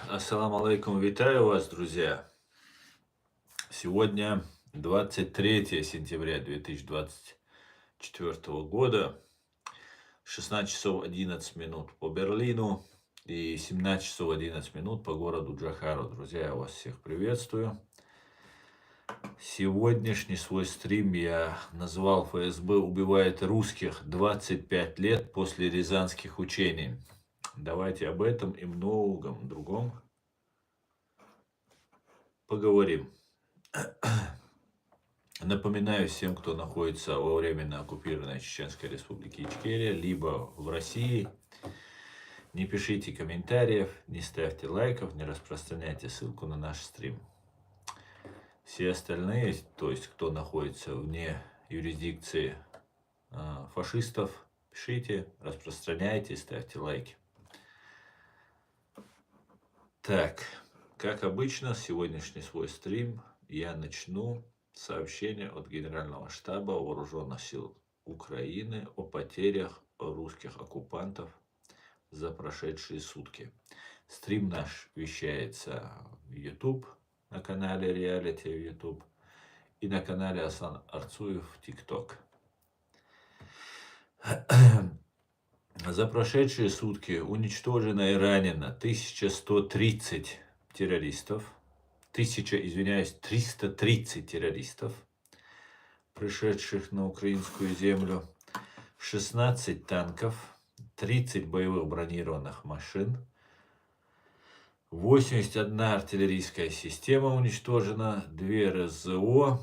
Ассаламу алейкум, витаю вас, друзья. Сегодня 23 сентября 2024 года, 16 часов 11 минут по Берлину и 17 часов 11 минут по городу Джохару. Друзья, я вас всех приветствую. Сегодняшний свой стрим я назвал «ФСБ убивает русских 25 лет после рязанских учений». Давайте об этом и многом другом поговорим. Напоминаю всем, кто находится во временно оккупированной Чеченской Республике Ичкерия, либо в России, не пишите комментариев, не ставьте лайков, не распространяйте ссылку на наш стрим. Все остальные, то есть кто находится вне юрисдикции фашистов, пишите, распространяйте, ставьте лайки. Так, как обычно, сегодняшний свой стрим я начну сообщение от Генерального штаба Вооруженных сил Украины о потерях русских оккупантов за прошедшие сутки. Стрим наш вещается в YouTube, на канале Реалити в YouTube, и на канале Асан Арцуев в TikTok. За прошедшие сутки уничтожено и ранено 1130 террористов, 330 террористов, пришедших на украинскую землю, 16 танков, 30 боевых бронированных машин, 81 артиллерийская система уничтожена, 2 РСЗО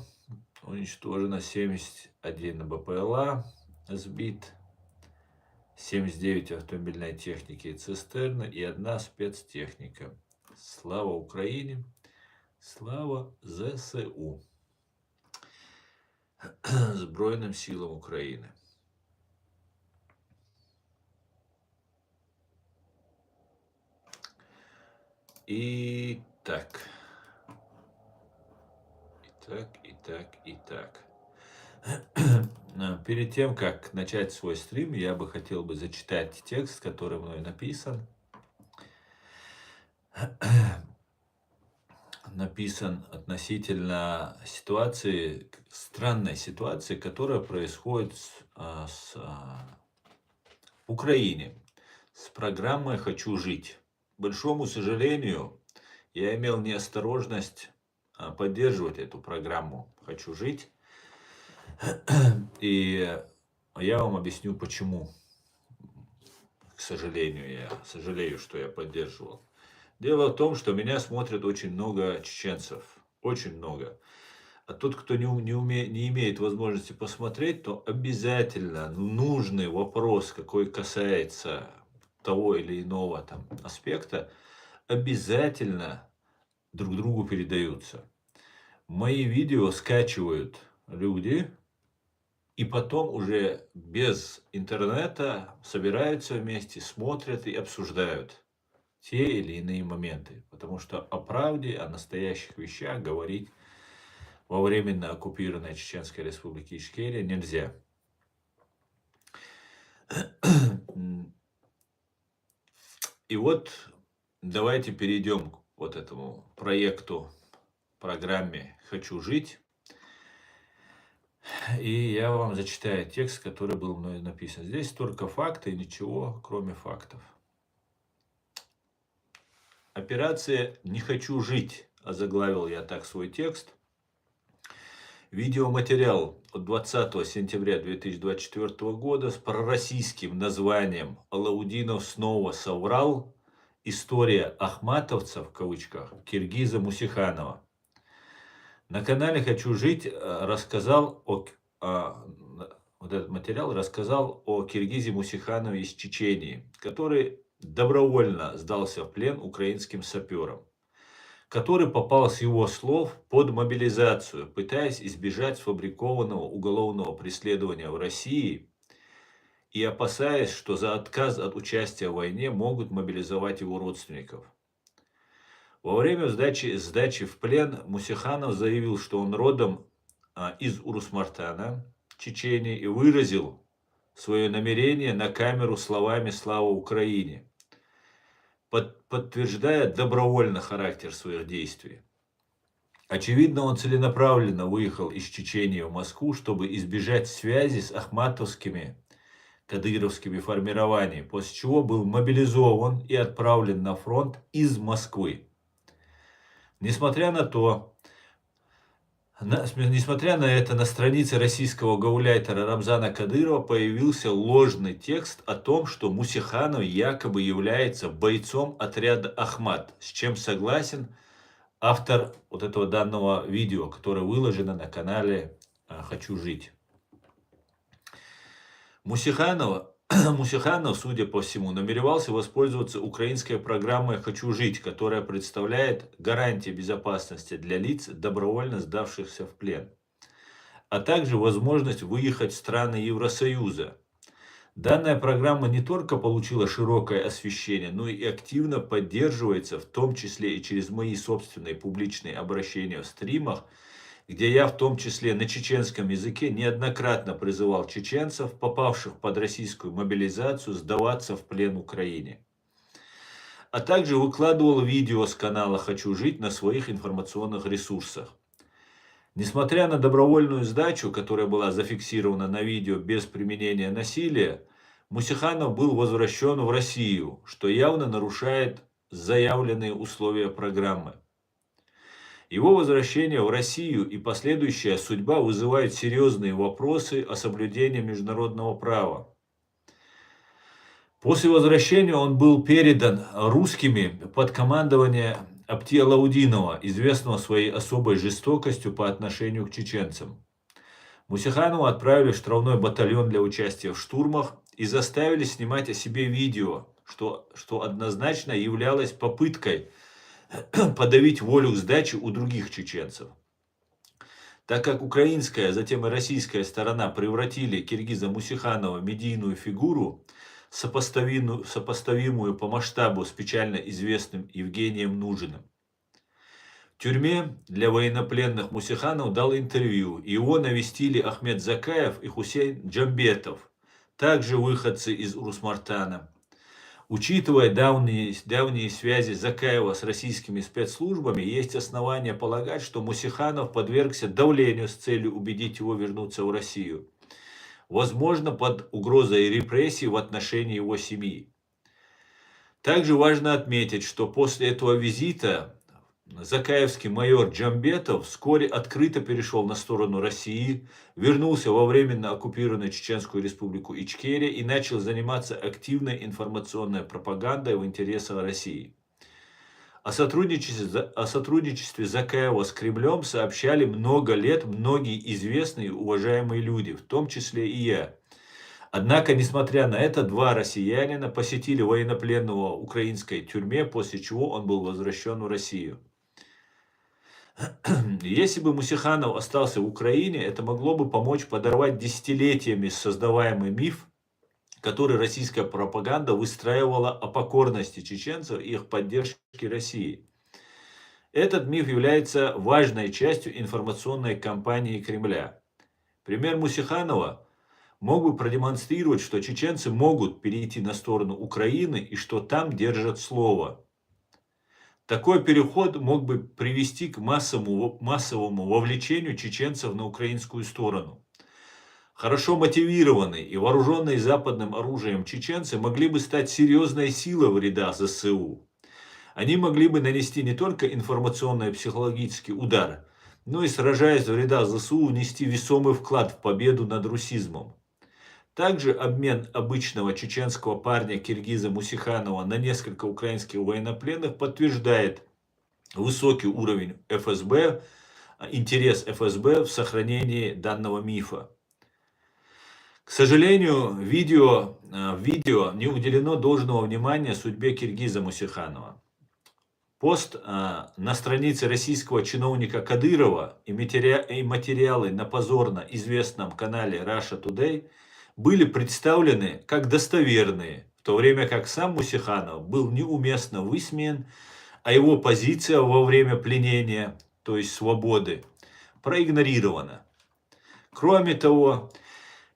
уничтожено, 71 БПЛА сбит, 79 автомобильной техники и цистерны и 1 спецтехника. Слава Украине! Слава ЗСУ! Збройным силам Украины. Итак. Перед тем, как начать свой стрим, я бы хотел зачитать текст, который мной написан. Написан относительно ситуации, странной ситуации, которая происходит в Украине с программой «Хочу жить». К большому сожалению, я имел неосторожность поддерживать эту программу «Хочу жить». И я вам объясню, почему. К сожалению, я сожалею, что я поддерживал. Дело в том, что меня смотрят очень много чеченцев. Очень много. А тот, кто не имеет возможности посмотреть, то обязательно нужный вопрос, какой касается того или иного там аспекта, обязательно друг другу передаются. Мои видео скачивают люди, и потом уже без интернета собираются вместе, смотрят и обсуждают те или иные моменты. Потому что о правде, о настоящих вещах говорить во временно оккупированной Чеченской Республике Ичкерия нельзя. И вот давайте перейдем к вот этому проекту, программе «Хочу жить». И я вам зачитаю текст, который был мной написан. Здесь только факты и ничего, кроме фактов. Операция «Не хочу жить», озаглавил я так свой текст. Видеоматериал от 20 сентября 2024 года с пророссийским названием «Алаудинов снова соврал. История ахматовцев» в кавычках Киргиза Мусиханова. На канале «Хочу жить» рассказал вот этот материал рассказал о Киргизе Мусиханове из Чечении, который добровольно сдался в плен украинским саперам, который попал, с его слов, под мобилизацию, пытаясь избежать сфабрикованного уголовного преследования в России и опасаясь, что за отказ от участия в войне могут мобилизовать его родственников. Во время сдачи в плен Мусиханов заявил, что он родом из Урус-Мартана, Чечении, и выразил свое намерение на камеру словами «Слава Украине». подтверждая добровольный характер своих действий. Очевидно, он целенаправленно выехал из Чечении в Москву, чтобы избежать связи с ахматовскими, кадыровскими формированиями, после чего был мобилизован и отправлен на фронт из Москвы. Несмотря на это, на странице российского гауляйтера Рамзана Кадырова появился ложный текст о том, что Мусиханов якобы является бойцом отряда Ахмат, с чем согласен автор вот этого данного видео, которое выложено на канале «Хочу жить». Мусиханов, судя по всему, намеревался воспользоваться украинской программой «Хочу жить», которая представляет гарантии безопасности для лиц, добровольно сдавшихся в плен, а также возможность выехать в страны Евросоюза. Данная программа не только получила широкое освещение, но и активно поддерживается, в том числе и через мои собственные публичные обращения в стримах, где я в том числе на чеченском языке неоднократно призывал чеченцев, попавших под российскую мобилизацию, сдаваться в плен Украине. А также выкладывал видео с канала «Хочу жить» на своих информационных ресурсах. Несмотря на добровольную сдачу, которая была зафиксирована на видео без применения насилия, Мусиханов был возвращен в Россию, что явно нарушает заявленные условия программы. Его возвращение в Россию и последующая судьба вызывают серьезные вопросы о соблюдении международного права. После возвращения он был передан русскими под командование Апти Алаудинова, известного своей особой жестокостью по отношению к чеченцам. Мусиханову отправили в штрафной батальон для участия в штурмах и заставили снимать о себе видео, что однозначно являлось попыткой подавить волю к сдаче у других чеченцев. Так как украинская, а затем и российская сторона превратили киргиза Мусиханова в медийную фигуру, сопоставимую по масштабу с печально известным Евгением Нужиным. В тюрьме для военнопленных Мусиханов дал интервью, и его навестили Ахмед Закаев и Хусейн Джамбетов, также выходцы из Урус-Мартана. Учитывая давние связи Закаева с российскими спецслужбами, есть основания полагать, что Мусиханов подвергся давлению с целью убедить его вернуться в Россию. Возможно, под угрозой репрессий в отношении его семьи. Также важно отметить, что после этого визита закаевский майор Джамбетов вскоре открыто перешел на сторону России, вернулся во временно оккупированную Чеченскую республику Ичкерия и начал заниматься активной информационной пропагандой в интересах России. О сотрудничестве Закаева с Кремлем сообщали много лет многие известные и уважаемые люди, в том числе и я. Однако, несмотря на это, два россиянина посетили военнопленного в украинской тюрьме, после чего он был возвращен в Россию. Если бы Мусиханов остался в Украине, это могло бы помочь подорвать десятилетиями создаваемый миф, который российская пропаганда выстраивала о покорности чеченцев и их поддержке России. Этот миф является важной частью информационной кампании Кремля. Пример Мусиханова мог бы продемонстрировать, что чеченцы могут перейти на сторону Украины и что там держат слово. Такой переход мог бы привести к массовому вовлечению чеченцев на украинскую сторону. Хорошо мотивированные и вооруженные западным оружием чеченцы могли бы стать серьезной силой в рядах ЗСУ. Они могли бы нанести не только информационный и психологический удар, но и, сражаясь в рядах ЗСУ, внести весомый вклад в победу над русизмом. Также обмен обычного чеченского парня киргиза Мусиханова на несколько украинских военнопленных подтверждает высокий уровень ФСБ, интерес ФСБ в сохранении данного мифа. К сожалению, в видео не уделено должного внимания судьбе киргиза Мусиханова. Пост на странице российского чиновника Кадырова и материалы на позорно известном канале Russia Today были представлены как достоверные, в то время как сам Мусиханов был неуместно высмеян, а его позиция во время пленения, то есть свободы, проигнорирована. Кроме того,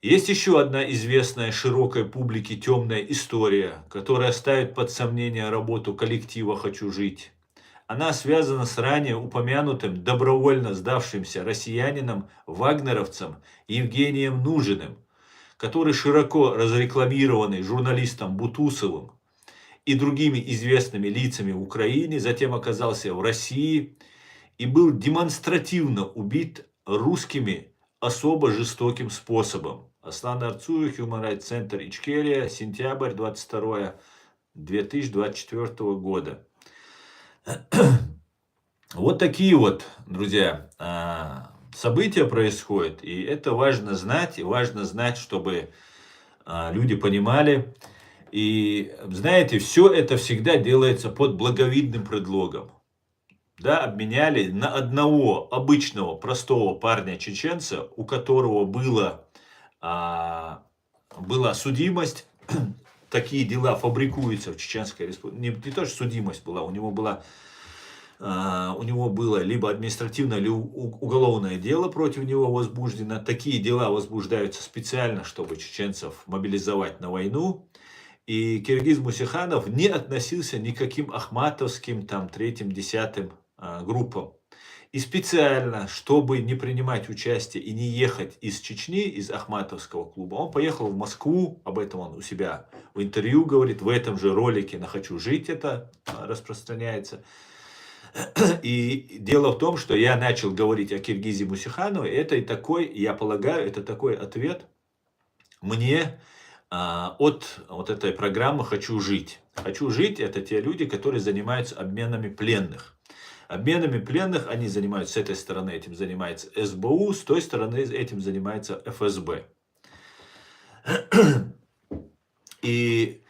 Есть еще одна известная широкой публике темная история, которая ставит под сомнение работу коллектива «Хочу жить». Она связана с ранее упомянутым добровольно сдавшимся россиянином-вагнеровцем Евгением Нужиным, который широко разрекламированный журналистом Бутусовым и другими известными лицами в Украине, затем оказался в России и был демонстративно убит русскими особо жестоким способом. Аслан Арцуев, Human Rights Center, Ичкерия, сентябрь 22 2024 года. Вот такие вот, друзья, события происходят, и это важно знать, чтобы люди понимали. И знаете, все это всегда делается под благовидным предлогом. Да, обменяли на одного обычного простого парня-чеченца, у которого была судимость. Такие дела фабрикуются в Чеченской Республике. Не то, что судимость была, у него было либо административное, либо уголовное дело против него возбуждено. Такие дела возбуждаются специально, чтобы чеченцев мобилизовать на войну. И Киргиз Мусиханов не относился ни к каким ахматовским, там, 3-м, 10-м группам. И специально, чтобы не принимать участие и не ехать из Чечни, из Ахматовского клуба, он поехал в Москву, об этом он у себя в интервью говорит, в этом же ролике на «Хочу жить» это распространяется. И дело в том, что я начал говорить о Киргизе Мусиханове, это и такой, я полагаю, это такой ответ мне от вот этой программы «Хочу жить». «Хочу жить» — это те люди, которые занимаются обменами пленных. Обменами пленных они занимаются, с этой стороны этим занимается СБУ, с той стороны этим занимается ФСБ. И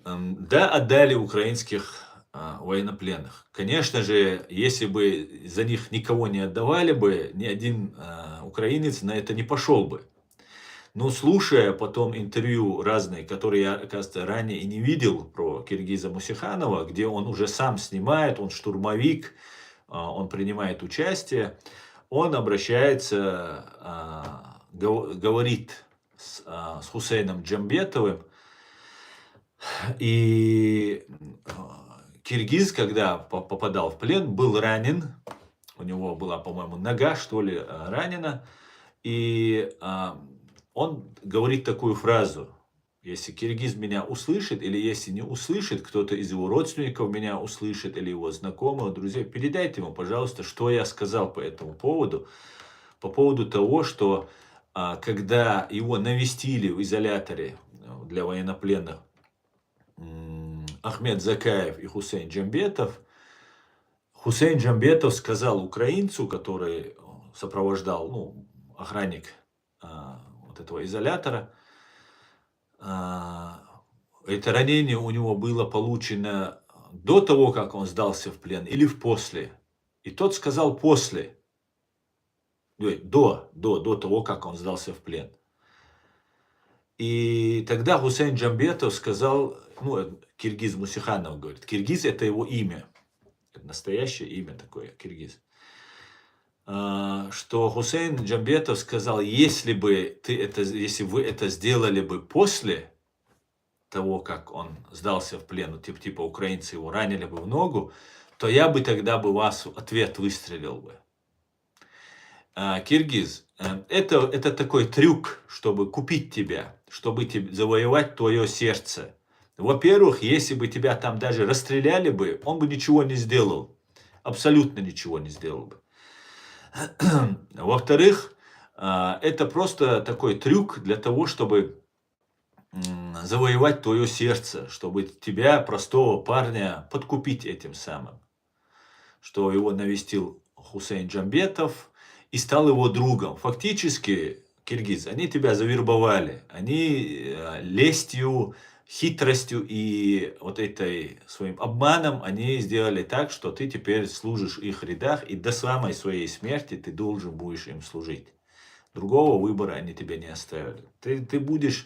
да, отдали украинских военнопленных. Конечно же, если бы за них никого не отдавали бы, ни один украинец на это не пошел бы. Но слушая потом интервью разные, которые я, оказывается, ранее и не видел про Киргиза Мусиханова, где он уже сам снимает, он штурмовик, он принимает участие, он обращается, говорит с Хусейном Джамбетовым. И Киргиз, когда попадал в плен, был ранен, у него была, по-моему, нога, что ли, ранена, и он говорит такую фразу: если Киргиз меня услышит, или если не услышит, кто-то из его родственников меня услышит, или его знакомых, друзей, передайте ему, пожалуйста, что я сказал по этому поводу. По поводу того, что когда его навестили в изоляторе для военнопленных Ахмед Закаев и Хусейн Джамбетов, Хусейн Джамбетов сказал украинцу, который сопровождал, охранник этого изолятора, это ранение у него было получено до того, как он сдался в плен, или после. И тот сказал после, до того, как он сдался в плен. И тогда Хусейн Джамбетов сказал, Киргиз Мусиханов говорит, Киргиз — это его имя, это настоящее имя такое, Киргиз. Что Хусейн Джамбетов сказал, если вы это сделали бы после того, как он сдался в плен, типа украинцы его ранили бы в ногу, то я бы тогда вас в ответ выстрелил бы. Киргиз, это такой трюк, чтобы купить тебя, чтобы завоевать твое сердце. Во-первых, если бы тебя там даже расстреляли бы, он бы ничего не сделал, абсолютно ничего не сделал бы. Во-вторых, это просто такой трюк для того, чтобы завоевать твое сердце, чтобы тебя, простого парня, подкупить этим самым. Что его навестил Хусейн Джамбетов и стал его другом. Фактически, Киргиз, они тебя завербовали. Они лестью, хитростью и вот этой своим обманом они сделали так, что ты теперь служишь в их рядах, и до самой своей смерти ты должен будешь им служить. Другого выбора они тебе не оставили. Ты будешь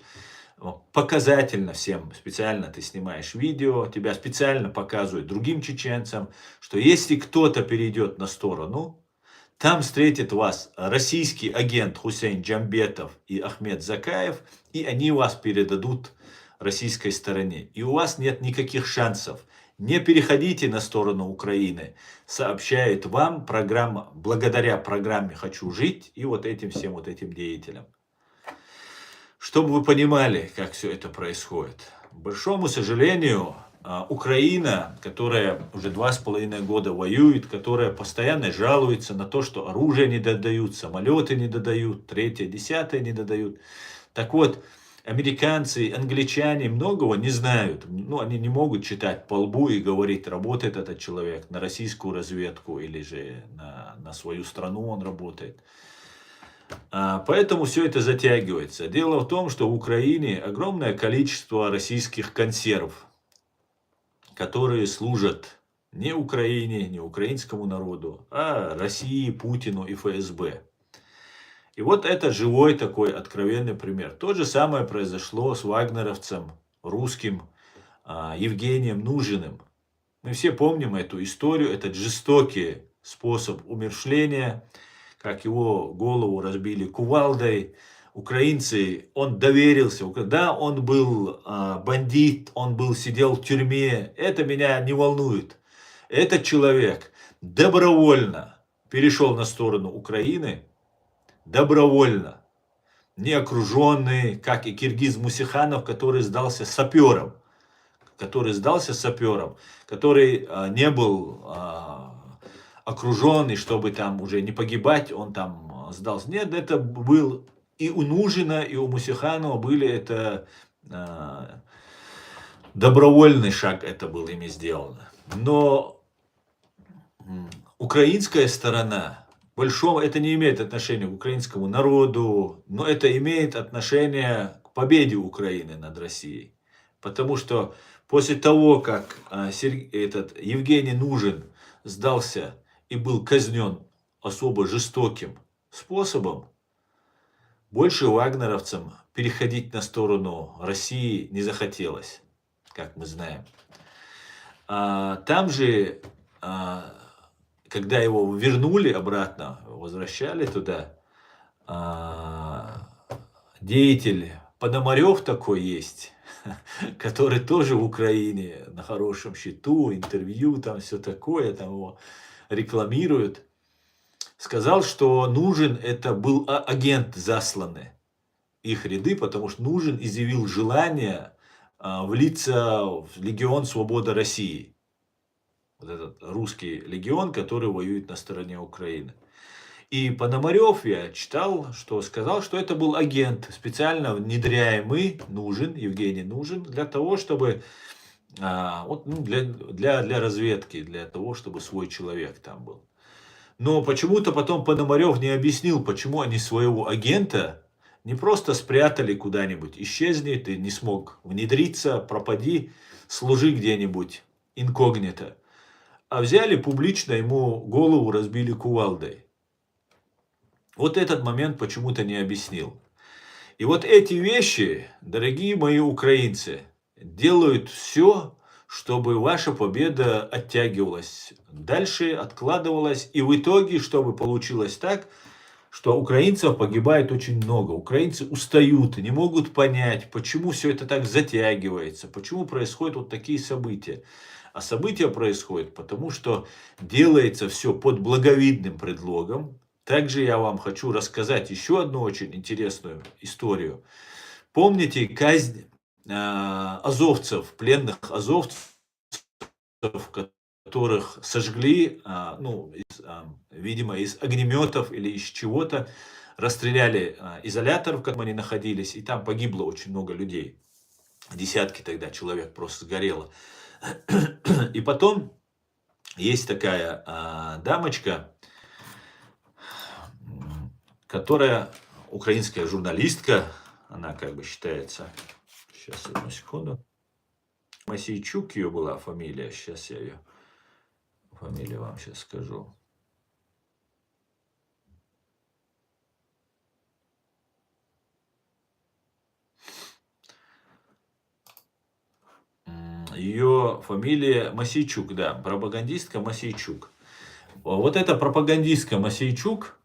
показательно всем, специально ты снимаешь видео, тебя специально показывают другим чеченцам, что если кто-то перейдет на сторону, Там встретит вас российский агент Хусейн Джамбетов и Ахмед Закаев, и они вас передадут российской стороне. И у вас нет никаких шансов. Не переходите на сторону Украины, сообщает вам программа, благодаря программе «Хочу жить» и вот этим всем вот этим деятелям. Чтобы вы понимали, как все это происходит. К большому сожалению, Украина, которая уже 2,5 года воюет, которая постоянно жалуется на то, что оружие не додают, самолеты не додают, третье, десятое не додают. Так вот, американцы, англичане многого не знают. Ну, они не могут читать по лбу и говорить, работает этот человек на российскую разведку или же на свою страну он работает. Поэтому все это затягивается. Дело в том, что в Украине огромное количество российских консерв, которые служат не Украине, не украинскому народу, а России, Путину и ФСБ. И вот это живой такой откровенный пример. То же самое произошло с вагнеровцем, русским Евгением Нужиным. Мы все помним эту историю, этот жестокий способ умерщвления, как его голову разбили кувалдой. Украинцы, он доверился, да, он был бандит, сидел в тюрьме, это меня не волнует. Этот человек добровольно перешел на сторону Украины, добровольно, не окруженный, как и киргиз Мусиханов, который сдался сапером, который не был окруженный, чтобы там уже не погибать, он там сдался. Нет, это был и у Нужина, и у Мусиханова были это добровольный шаг, это был ими сделано. Но украинская сторона, это не имеет отношения к украинскому народу, но это имеет отношение к победе Украины над Россией. Потому что после того, как этот Евгений Нужин сдался и был казнен особо жестоким способом, больше вагнеровцам переходить на сторону России не захотелось, как мы знаем. Там же, когда его вернули обратно, возвращали туда, деятель Пономарев такой есть, который тоже в Украине на хорошем счету, интервью, там все такое, там его рекламируют. Сказал, что Нужен это был агент засланный их ряды, потому что Нужен изъявил желание влиться в Легион Свободы России. Вот этот русский легион, который воюет на стороне Украины. И Пономарев, я читал, что сказал, что это был агент, специально внедряемый Евгений Нужен, для того, чтобы для разведки, для того, чтобы свой человек там был. Но почему-то потом Пономарев не объяснил, почему они своего агента не просто спрятали куда-нибудь, исчезни, ты не смог внедриться, пропади, служи где-нибудь инкогнито. А взяли публично, ему голову разбили кувалдой. Вот этот момент почему-то не объяснил. И вот эти вещи, дорогие мои украинцы, делают все, чтобы ваша победа оттягивалась дальше, откладывалась. И в итоге, чтобы получилось так, что украинцев погибает очень много. Украинцы устают, не могут понять, почему все это так затягивается, почему происходят вот такие события. А события происходят потому, что делается все под благовидным предлогом. Также я вам хочу рассказать еще одну очень интересную историю. Помните казнь азовцев, пленных азовцев, которых сожгли, видимо, из огнеметов или из чего-то, расстреляли изолятор, в котором они находились, и там погибло очень много людей. Десятки тогда человек просто сгорело. И потом есть такая дамочка, которая украинская журналистка, она как бы считается, сейчас одну секунду, Масейчук ее была фамилия, сейчас я ее фамилию вам сейчас скажу. Ее фамилия Масейчук, да, пропагандистка Масейчук. Вот эта пропагандистка Мосейчук,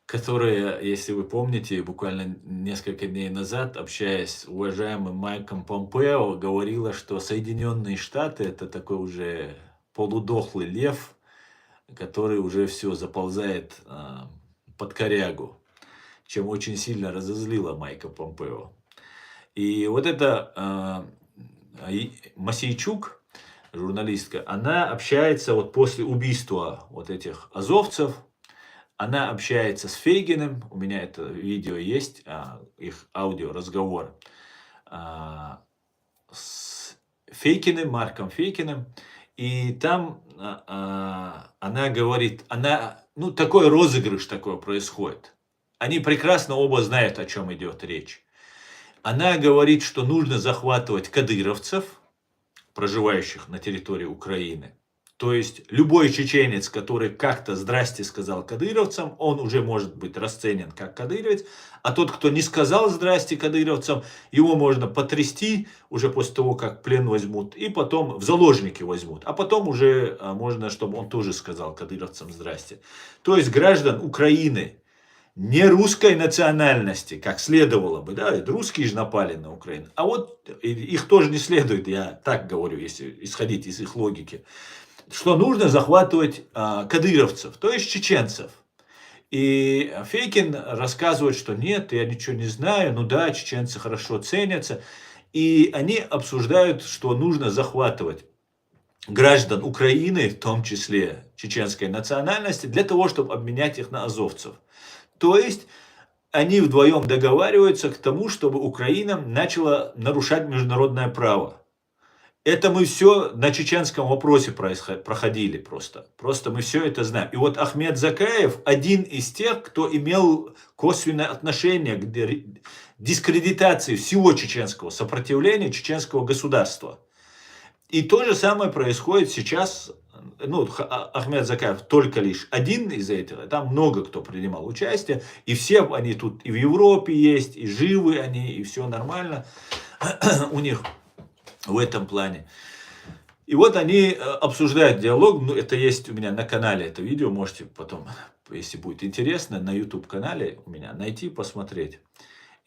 которая, если вы помните, буквально несколько дней назад, общаясь с уважаемым Майком Помпео, говорила, что Соединенные Штаты — это такой уже полудохлый лев, который уже все заползает под корягу, чем очень сильно разозлила Майка Помпео. И вот эта Мосейчук, журналистка, она общается вот после убийства вот этих азовцев, она общается с Фейгиным, у меня это видео есть, их аудиоразговор, с Фейкиным, Марком Фейкиным, и там она говорит, ну такой розыгрыш такой происходит. Они прекрасно оба знают, о чем идет речь. Она говорит, что нужно захватывать кадыровцев, проживающих на территории Украины. То есть любой чеченец, который как-то здрасте сказал кадыровцам, он уже может быть расценен как кадыровец. А тот, кто не сказал здрасте кадыровцам, его можно потрясти уже после того, как плен возьмут, и потом в заложники возьмут. А потом уже можно, чтобы он тоже сказал кадыровцам здрасте. То есть граждан Украины не русской национальности, как следовало бы, да, ведь русские же напали на Украину, а вот их тоже не следует, я так говорю, если исходить из их логики, что нужно захватывать кадыровцев, то есть чеченцев. И Фейкин рассказывает, что нет, я ничего не знаю, ну да, чеченцы хорошо ценятся, и они обсуждают, что нужно захватывать граждан Украины, в том числе чеченской национальности, для того, чтобы обменять их на азовцев. То есть они вдвоем договариваются к тому, чтобы Украина начала нарушать международное право. Это мы все на чеченском вопросе проходили просто. Просто мы все это знаем. И вот Ахмед Закаев один из тех, кто имел косвенное отношение к дискредитации всего чеченского сопротивления, чеченского государства. И то же самое происходит сейчас. Ну, Ахмед Закаев только лишь один из этого, там много кто принимал участие, и все они тут и в Европе есть, и живы они, и все нормально у них в этом плане. И вот они обсуждают диалог, ну, это есть у меня на канале, это видео, можете потом, если будет интересно, на YouTube-канале у меня найти, посмотреть.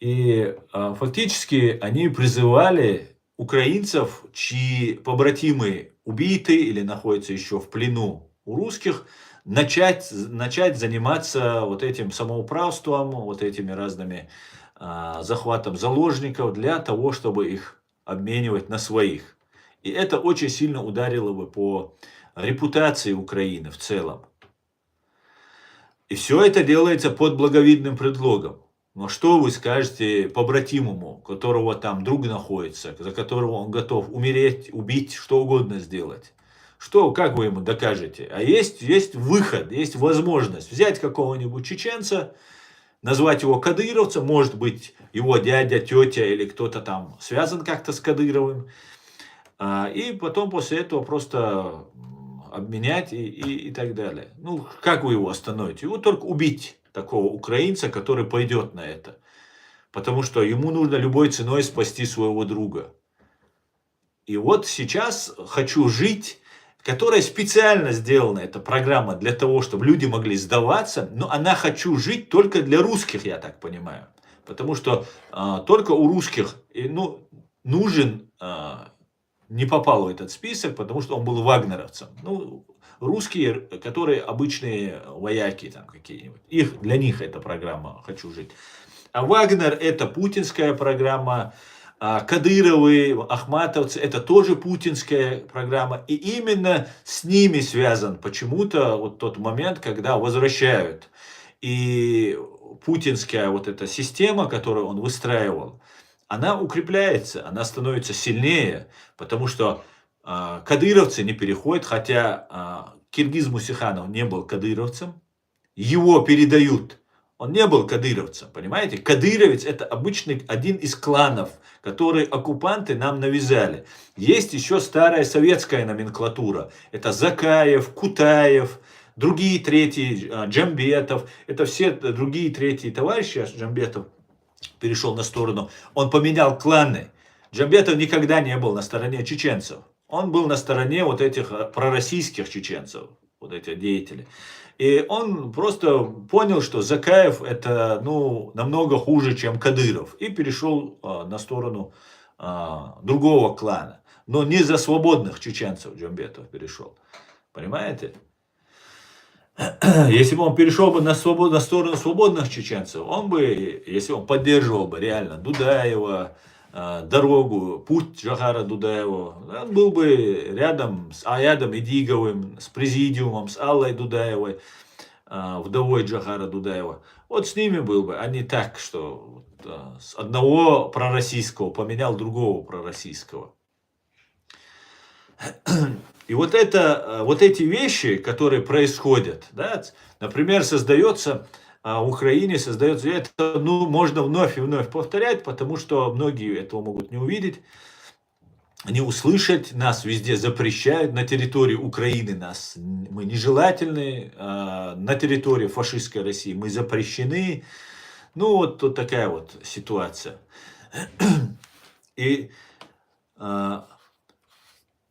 И фактически они призывали украинцев, чьи побратимы убиты или находятся еще в плену у русских, начать заниматься вот этим самоуправством, вот этими разными захватом заложников для того, чтобы их обменивать на своих. И это очень сильно ударило бы по репутации Украины в целом. И все это делается под благовидным предлогом. Но что вы скажете побратимому, у которого там друг находится, за которого он готов умереть, убить, что угодно сделать? Что, как вы ему докажете? А есть выход, есть возможность взять какого-нибудь чеченца, назвать его кадыровцем, может быть, его дядя, тетя или кто-то там связан как-то с Кадыровым, и потом после этого просто обменять и так далее. Ну, как вы его остановите? Его только убить, такого украинца, который пойдет на это. Потому что ему нужно любой ценой спасти своего друга. И вот сейчас «Хочу жить», которая специально сделана, эта программа, для того, чтобы люди могли сдаваться, но она «Хочу жить» только для русских, я так понимаю. Потому что только у русских нужен, не попал в этот список, потому что он был вагнеровцем. Ну, русские, которые обычные вояки там какие-нибудь, для них эта программа «Хочу жить». А Вагнер — это путинская программа, Кадыровы, ахматовцы — это тоже путинская программа. И именно с ними связан почему-то вот тот момент, когда возвращают. И путинская вот эта система, которую он выстраивал, она укрепляется, она становится сильнее, потому что кадыровцы не переходят, хотя Киргиз Мусиханов не был кадыровцем, его передают. Он не был кадыровцем, понимаете? Кадыровец — это обычный один из кланов, которые оккупанты нам навязали. Есть еще старая советская номенклатура. Это Закаев, Кутаев, другие третьи, Джамбетов. Это все другие третьи товарищи. Джамбетов перешел на сторону. Он поменял кланы. Джамбетов никогда не был на стороне чеченцев. Он был на стороне вот этих пророссийских чеченцев. вот эти деятели. И он просто понял, что Закаев это намного хуже, чем Кадыров. И перешел на сторону другого клана. Но не за свободных чеченцев Джамбетов перешел. Понимаете? Если бы он перешел бы на сторону свободных чеченцев, он бы, если он поддерживал бы реально Дудаева, дорогу, путь Джохара Дудаева, он был бы рядом с Аядом Идиговым, с президиумом, с Аллой Дудаевой, вдовой Джохара Дудаева. Вот с ними был бы, а не так, что с одного пророссийского поменял другого пророссийского. И вот эти вещи, которые происходят, да, например, создается в Украине, это можно вновь и вновь повторять, потому что многие этого могут не увидеть, не услышать, нас везде запрещают, на территории Украины мы нежелательны, на территории фашистской России мы запрещены. Вот такая вот ситуация. И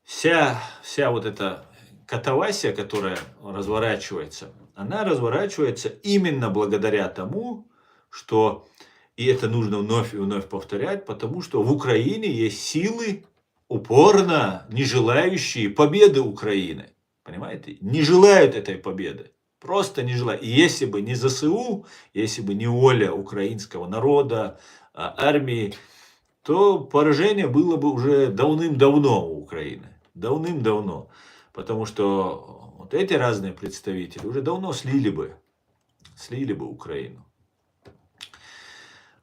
вся вот эта катавасия, которая разворачивается, она разворачивается именно благодаря тому, что, и это нужно вновь и вновь повторять, потому что в Украине есть силы, упорно не желающие победы Украины. Понимаете? Не желают этой победы. Просто не желают. И если бы не ЗСУ, если бы не воля украинского народа, армии, то поражение было бы уже давным-давно у Украины. Давным-давно. Потому что вот эти разные представители уже давно слили бы Украину.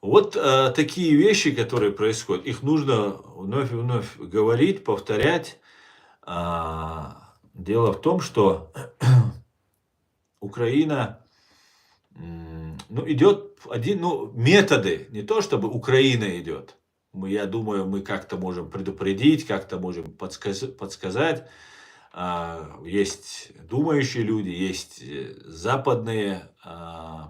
Вот такие вещи, которые происходят, их нужно вновь и вновь говорить, повторять. Дело в том, что Украина, идет методы, не то чтобы Украина идет. Я думаю, мы как-то можем предупредить, как-то можем подсказать. Есть думающие люди, есть западные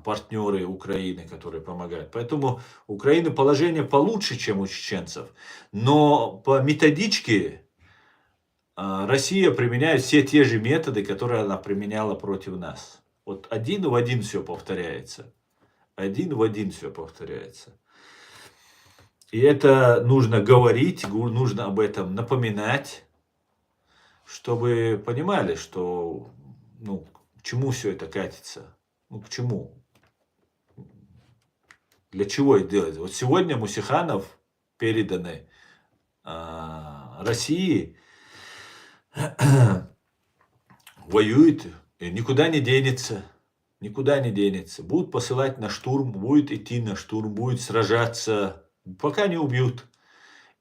партнеры Украины, которые помогают. Поэтому у Украины положение получше, чем у чеченцев. Но по методичке Россия применяет все те же методы, которые она применяла против нас. Вот один в один все повторяется. Один в один все повторяется. И это нужно говорить, нужно об этом напоминать, чтобы понимали, что, к чему все это катится. К чему? Для чего это делать? Вот сегодня Мусиханов переданы России, воюет, и никуда не денется. Никуда не денется. Будут посылать на штурм, будет идти на штурм, будет сражаться, пока не убьют.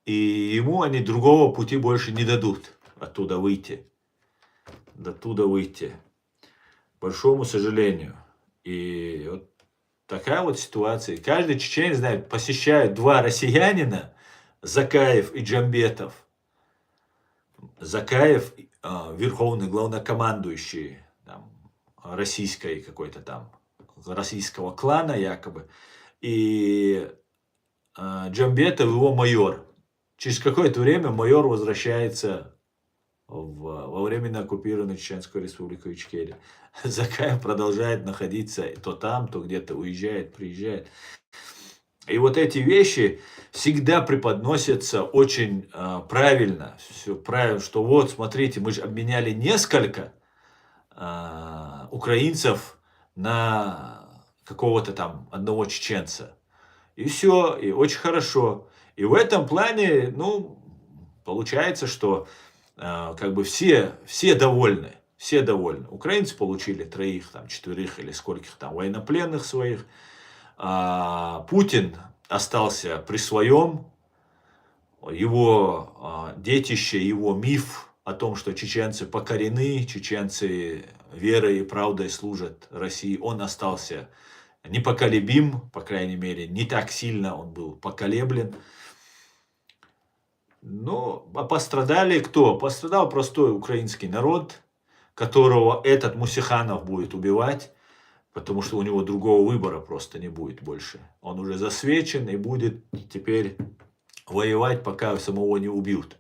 И ему они другого пути больше не дадут оттуда выйти. К большому сожалению. И вот такая вот ситуация. Каждый чеченец знает, посещают два россиянина, Закаев и Джамбетов. Закаев верховный главнокомандующий российской российского клана якобы. И Джамбетов его майор. Через какое-то время майор возвращается во временно оккупированную Чеченскую республику Ичкерия. Закаев продолжает находиться то там, то где-то уезжает, приезжает. И вот эти вещи всегда преподносятся очень правильно. Все правильно, что вот, смотрите, мы же обменяли несколько украинцев на какого-то там одного чеченца. И все, и очень хорошо. И в этом плане, получается, что все довольны. Все довольны. Украинцы получили 3, 4 или скольких там военнопленных своих. Путин остался при своем. Его детище, его миф о том, что чеченцы покорены, чеченцы верой и правдой служат России, он остался непоколебим, по крайней мере, не так сильно он был поколеблен. А пострадали кто? Пострадал простой украинский народ, которого этот Мусиханов будет убивать, потому что у него другого выбора просто не будет больше. Он уже засвечен и будет теперь воевать, пока самого не убьют.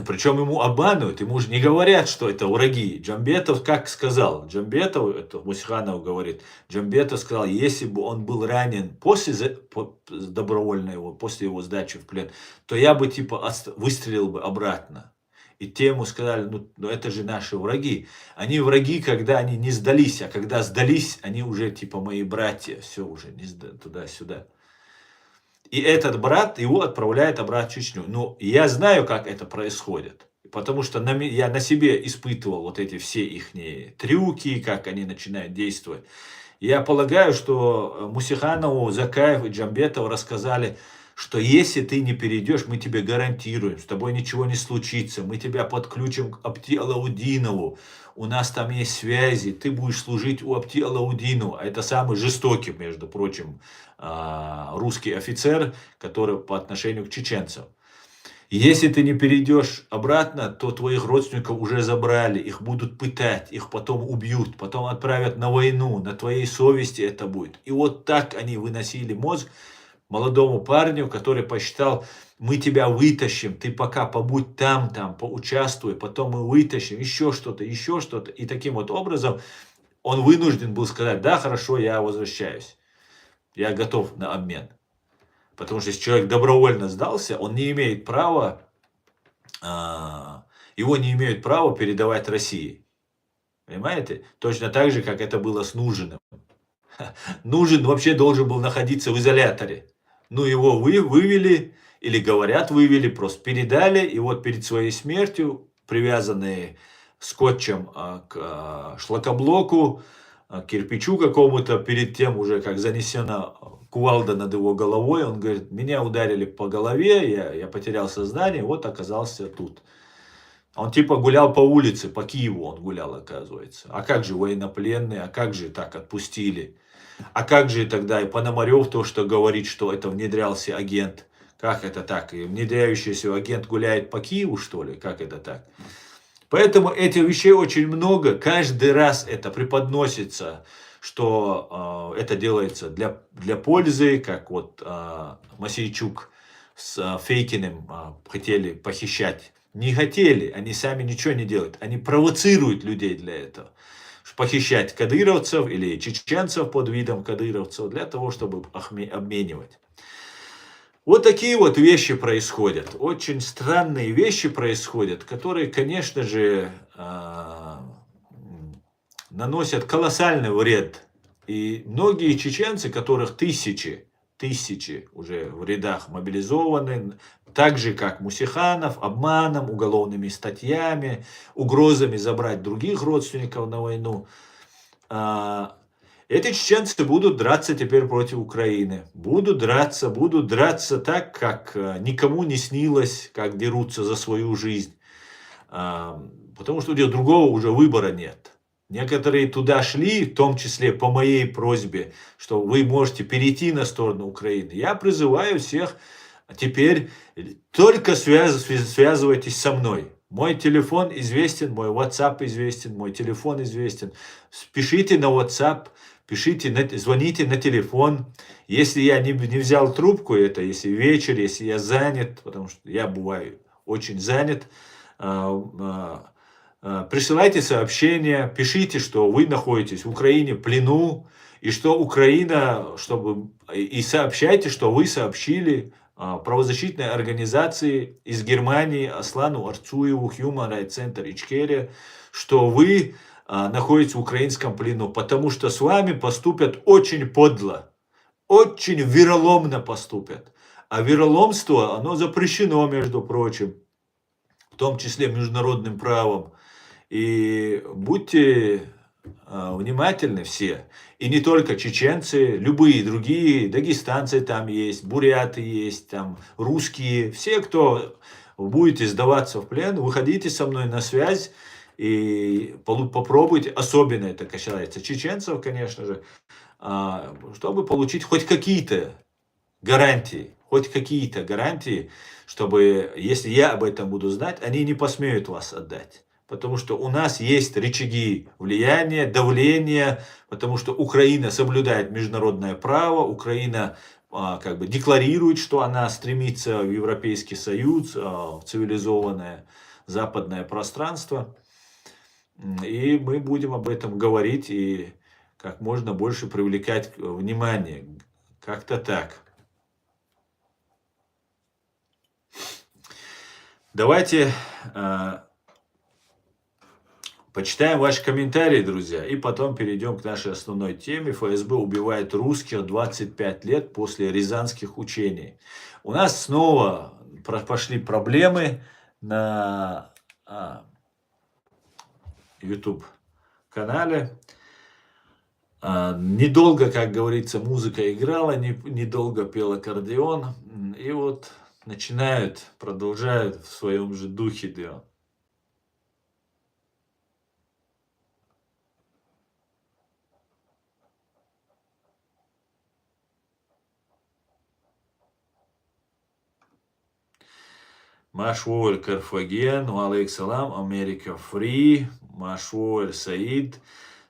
Причем ему обманывают, ему же не говорят, что это враги. Джамбетов как сказал? Джамбетов, это Мусиханов говорит, Джамбетов сказал, если бы он был ранен добровольно его, после его сдачи в плен, то я бы типа выстрелил бы обратно. И те ему сказали, ну это же наши враги. Они враги, когда они не сдались, а когда сдались, они уже типа мои братья. Все уже не туда-сюда. И этот брат его отправляет обратно в Чечню. Ну, я знаю, как это происходит. Потому что я на себе испытывал вот эти все их трюки, как они начинают действовать. Я полагаю, что Мусиханову, Закаев и Джамбетов рассказали, что если ты не перейдешь, мы тебе гарантируем, с тобой ничего не случится, мы тебя подключим к Абти Алаудинову, у нас там есть связи, ты будешь служить у Абти Алаудинова. А это самый жестокий, между прочим, русский офицер, который по отношению к чеченцам. Если ты не перейдешь обратно, то твоих родственников уже забрали, их будут пытать, их потом убьют, потом отправят на войну, на твоей совести это будет. И вот так они выносили мозг молодому парню, который посчитал, мы тебя вытащим, ты пока побудь там, поучаствуй, потом мы вытащим, еще что-то. И таким вот образом он вынужден был сказать, да, хорошо, я возвращаюсь, я готов на обмен. Потому что если человек добровольно сдался, он не имеет права, его не имеют права передавать России. Понимаете? Точно так же, как это было с Нужиным. Нужин вообще должен был находиться в изоляторе. Ну, его вывели, или говорят, вывели, просто передали. И вот перед своей смертью, привязанные скотчем к шлакоблоку, к кирпичу какому-то, перед тем уже, как занесена кувалда над его головой, он говорит, меня ударили по голове, я потерял сознание, вот оказался тут. Он типа гулял по улице, по Киеву он гулял, оказывается. А как же военнопленные, а как же так отпустили? А как же тогда и Пономарев то, что говорит, что это внедрялся агент? Как это так? И внедряющийся агент гуляет по Киеву, что ли? Как это так? Поэтому этих вещей очень много. Каждый раз это преподносится, что это делается для пользы, как вот Мосейчук с Фейкиным хотели похищать. Не хотели, они сами ничего не делают. Они провоцируют людей для этого. Похищать кадыровцев или чеченцев под видом кадыровцев для того, чтобы обменивать. Вот такие вот вещи происходят. Очень странные вещи происходят, которые, конечно же, наносят колоссальный вред. И многие чеченцы, которых тысячи уже в рядах мобилизованы, так же как Мусиханов, обманом, уголовными статьями, угрозами забрать других родственников на войну. Эти чеченцы будут драться теперь против Украины. Будут драться так, как никому не снилось, как дерутся за свою жизнь. Потому что другого уже выбора нет. Некоторые туда шли, в том числе по моей просьбе, что вы можете перейти на сторону Украины. Я призываю всех теперь только связывайтесь со мной. Мой телефон известен, мой WhatsApp известен, мой телефон известен. Пишите на WhatsApp, звоните на телефон. Если я не взял трубку, если вечер, если я занят, потому что я бываю очень занят, присылайте сообщения, пишите, что вы находитесь в Украине в плену, и что Украина, и сообщайте, что вы сообщили правозащитной организации из Германии Аслану Арцуеву, Human Rights Center Ичкерия, что вы находитесь в украинском плену, потому что с вами поступят очень подло, очень вероломно поступят. А вероломство, оно запрещено, между прочим, в том числе международным правом. И будьте внимательны все. И не только чеченцы, любые другие, дагестанцы там есть, буряты есть, там русские. Все, кто будете сдаваться в плен, выходите со мной на связь и попробуйте, особенно это касается чеченцев, конечно же, чтобы получить хоть какие-то гарантии, чтобы, если я об этом буду знать, они не посмеют вас отдать. Потому что у нас есть рычаги влияния, давления, потому что Украина соблюдает международное право, Украина как бы декларирует, что она стремится в Европейский Союз, в цивилизованное западное пространство. И мы будем об этом говорить и как можно больше привлекать внимание. Как-то так. Давайте почитаем ваши комментарии, друзья, и потом перейдем к нашей основной теме. ФСБ убивает русских 25 лет после рязанских учений. У нас снова пошли проблемы на YouTube-канале. Недолго, как говорится, музыка играла, недолго пел аккордеон. И вот продолжают в своем же духе делать. Машволь Карфаген, алейк салам, Америка фри, Машволь Саид.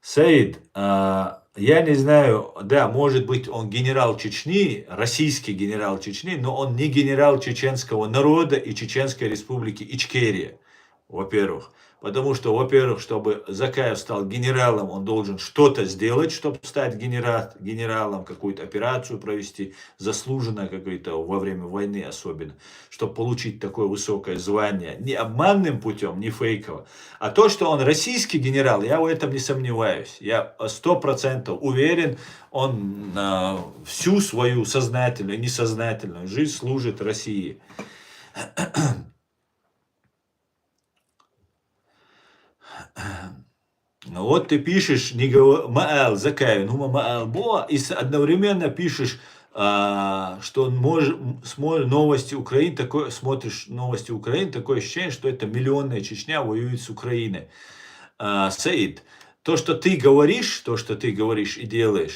Саид, я не знаю, да, может быть он генерал Чечни, российский генерал Чечни, но он не генерал чеченского народа и Чеченской республики Ичкерия, во-первых. Потому что, во-первых, чтобы Закаев стал генералом, он должен что-то сделать, чтобы стать генералом, какую-то операцию провести, заслуженно какой-то во время войны особенно, чтобы получить такое высокое звание. Не обманным путем, не фейково. А то, что он российский генерал, я в этом не сомневаюсь. Я 100% уверен, он всю свою сознательную и несознательную жизнь служит России. Вот ты пишешь, не Маал Закаев, ну Маал Боа, и одновременно пишешь, что новости Украины, смотришь новости Украины, такое ощущение, что это миллионная Чечня воюет с Украиной. Саид, то, что ты говоришь и делаешь,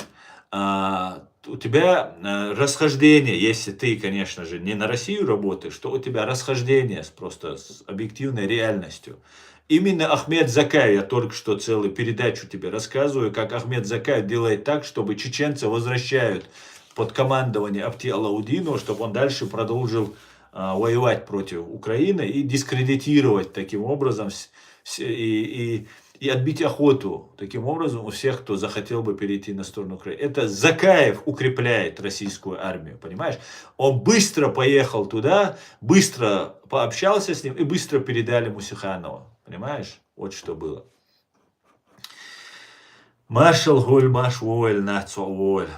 у тебя расхождение, если ты, конечно же, не на Россию работаешь, то у тебя расхождение просто с объективной реальностью. Именно Ахмед Закаев, я только что целую передачу тебе рассказываю, как Ахмед Закаев делает так, чтобы чеченцы возвращают под командование Абти Алаудину, чтобы он дальше продолжил воевать против Украины и дискредитировать таким образом и отбить охоту таким образом у всех, кто захотел бы перейти на сторону Украины. Это Закаев укрепляет российскую армию, понимаешь? Он быстро поехал туда, быстро пообщался с ним и быстро передали Мусиханову. Понимаешь? Вот что было. Машал голь маш воль нацо воль.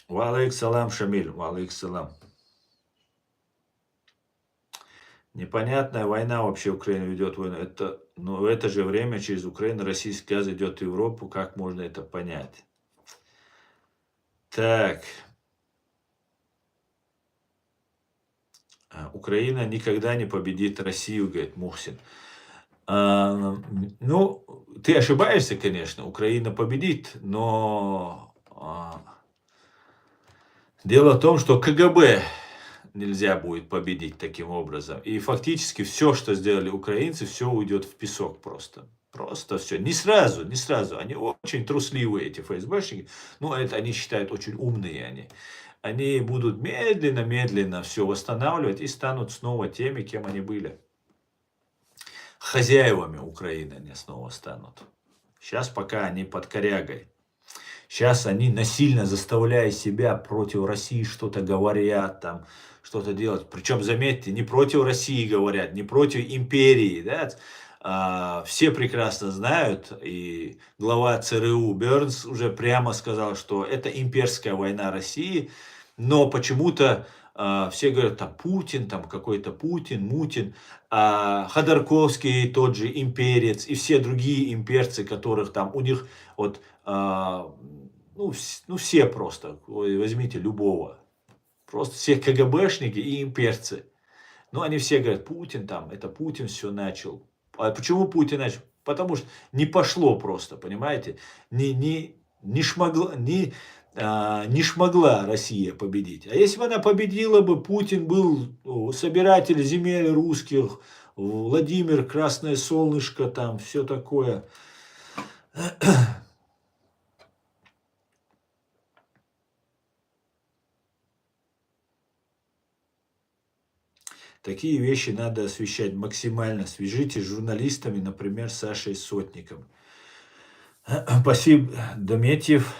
Валейк салам, Шамиль. Валейк салам. Непонятная война вообще Украина ведет войну. Но в это же время через Украину российский газ идет в Европу. Как можно это понять? Так. Украина никогда не победит Россию, говорит Мухсин. Ну, ты ошибаешься, конечно. Украина победит, но дело в том, что КГБ нельзя будет победить таким образом. И фактически все, что сделали украинцы, все уйдет в песок просто. Просто все. Не сразу. Они очень трусливые, эти ФСБшники. Ну, это они считают очень умные они. Они будут медленно все восстанавливать и станут снова теми, кем они были. Хозяевами Украины они снова станут. Сейчас пока они под корягой. Сейчас они насильно заставляя себя против России что-то говорят, там что-то делать. Причем, заметьте, не против России говорят, не против империи. Да? Все прекрасно знают, и глава ЦРУ Бернс уже прямо сказал, что это имперская война России, но почему-то все говорят, там Путин, там какой-то Путин, Мутин, а Ходорковский тот же имперец, и все другие имперцы, которых там у них вот, ну все просто, возьмите любого, просто все КГБшники и имперцы. Ну, они все говорят, Путин там, это Путин все начал. А почему Путин начал? Потому что не пошло просто, понимаете? Не шмогла Россия победить. А если бы она победила бы, Путин был собиратель земель русских, Владимир, Красное Солнышко, там все такое. Такие вещи надо освещать максимально. Свяжитесь с журналистами, например, Сашей Сотником. Спасибо, Дометьев.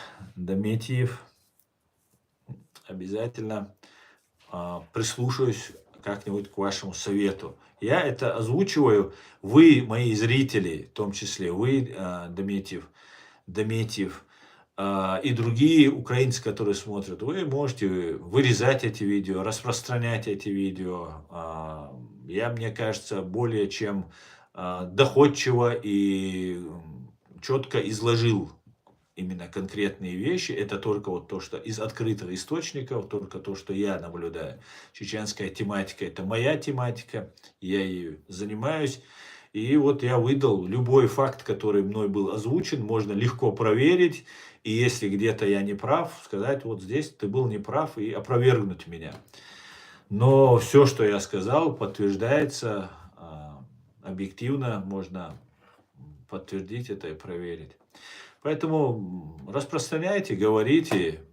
Обязательно прислушаюсь как-нибудь к вашему совету. Я это озвучиваю. Вы, мои зрители, в том числе вы, Дометьев, и другие украинцы, которые смотрят, вы можете вырезать эти видео, распространять эти видео. Я, мне кажется, более чем доходчиво и четко изложил именно конкретные вещи. Это только вот то, что из открытых источников, только то, что я наблюдаю. Чеченская тематика – это моя тематика, я ею занимаюсь. И вот я выдал любой факт, который мной был озвучен, можно легко проверить. И если где-то я не прав, сказать, вот здесь ты был неправ, и опровергнуть меня. Но все, что я сказал, подтверждается объективно, можно подтвердить это и проверить. Поэтому распространяйте, говорите,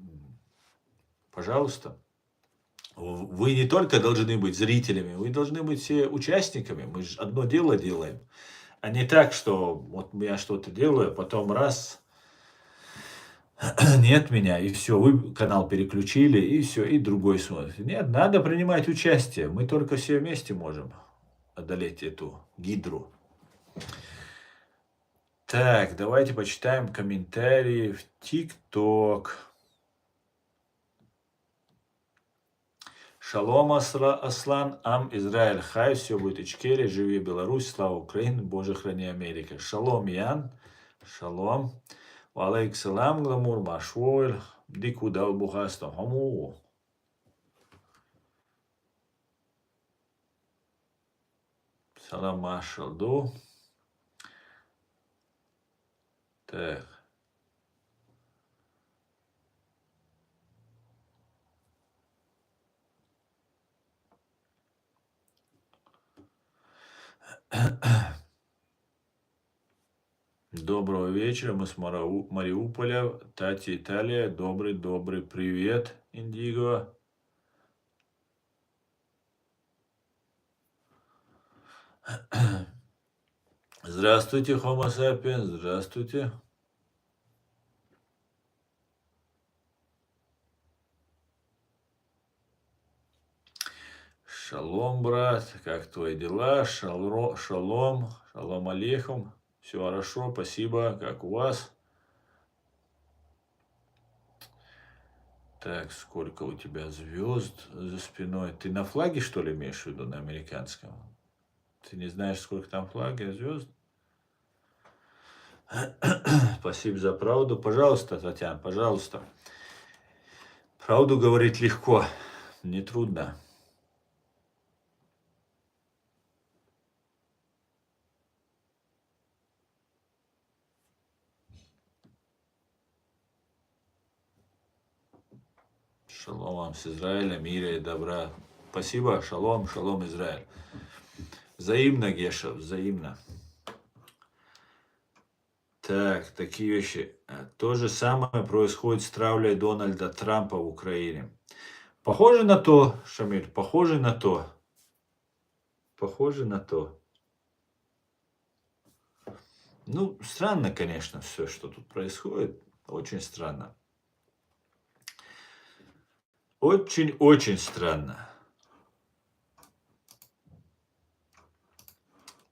пожалуйста. Вы не только должны быть зрителями, вы должны быть все участниками. Мы же одно дело делаем. А не так, что вот я что-то делаю, потом раз, нет меня, и все, вы канал переключили, и все, и другой смотрит. Нет, надо принимать участие. Мы только все вместе можем одолеть эту гидру. Так, давайте почитаем комментарии в ТикТок. Шалом, Аслан, Ам, Израиль, Хай, все будет Ичкерия, живи Беларусь, слава Украине, Боже храни Америка. Шалом, Ян, шалом. Валейк салам, гламур, машвойль, дикуда бухаста, хаму. Салам, машалду. Так. Доброго вечера, мы с Мариуполя, Тати, Италия. Добрый привет, Индиго. Здравствуйте, Homo sapiens, здравствуйте. Шалом, брат, как твои дела? Шалом алейхум. Все хорошо, спасибо, как у вас? Так, сколько у тебя звезд за спиной? Ты на флаге, что ли, имеешь в виду, на американском? Ты не знаешь, сколько там флаги, звезд? Спасибо за правду. Пожалуйста, Татьяна, пожалуйста. Правду говорить легко, не трудно. Шалом вам с Израиля, мира и добра. Спасибо, шалом, шалом, Израиль. Взаимно, Геша, взаимно. Так, такие вещи. То же самое происходит с травлей Дональда Трампа в Украине. Похоже на то, Шамиль, похоже на то. Похоже на то. Ну, странно, конечно, все, что тут происходит. Очень странно. Очень странно.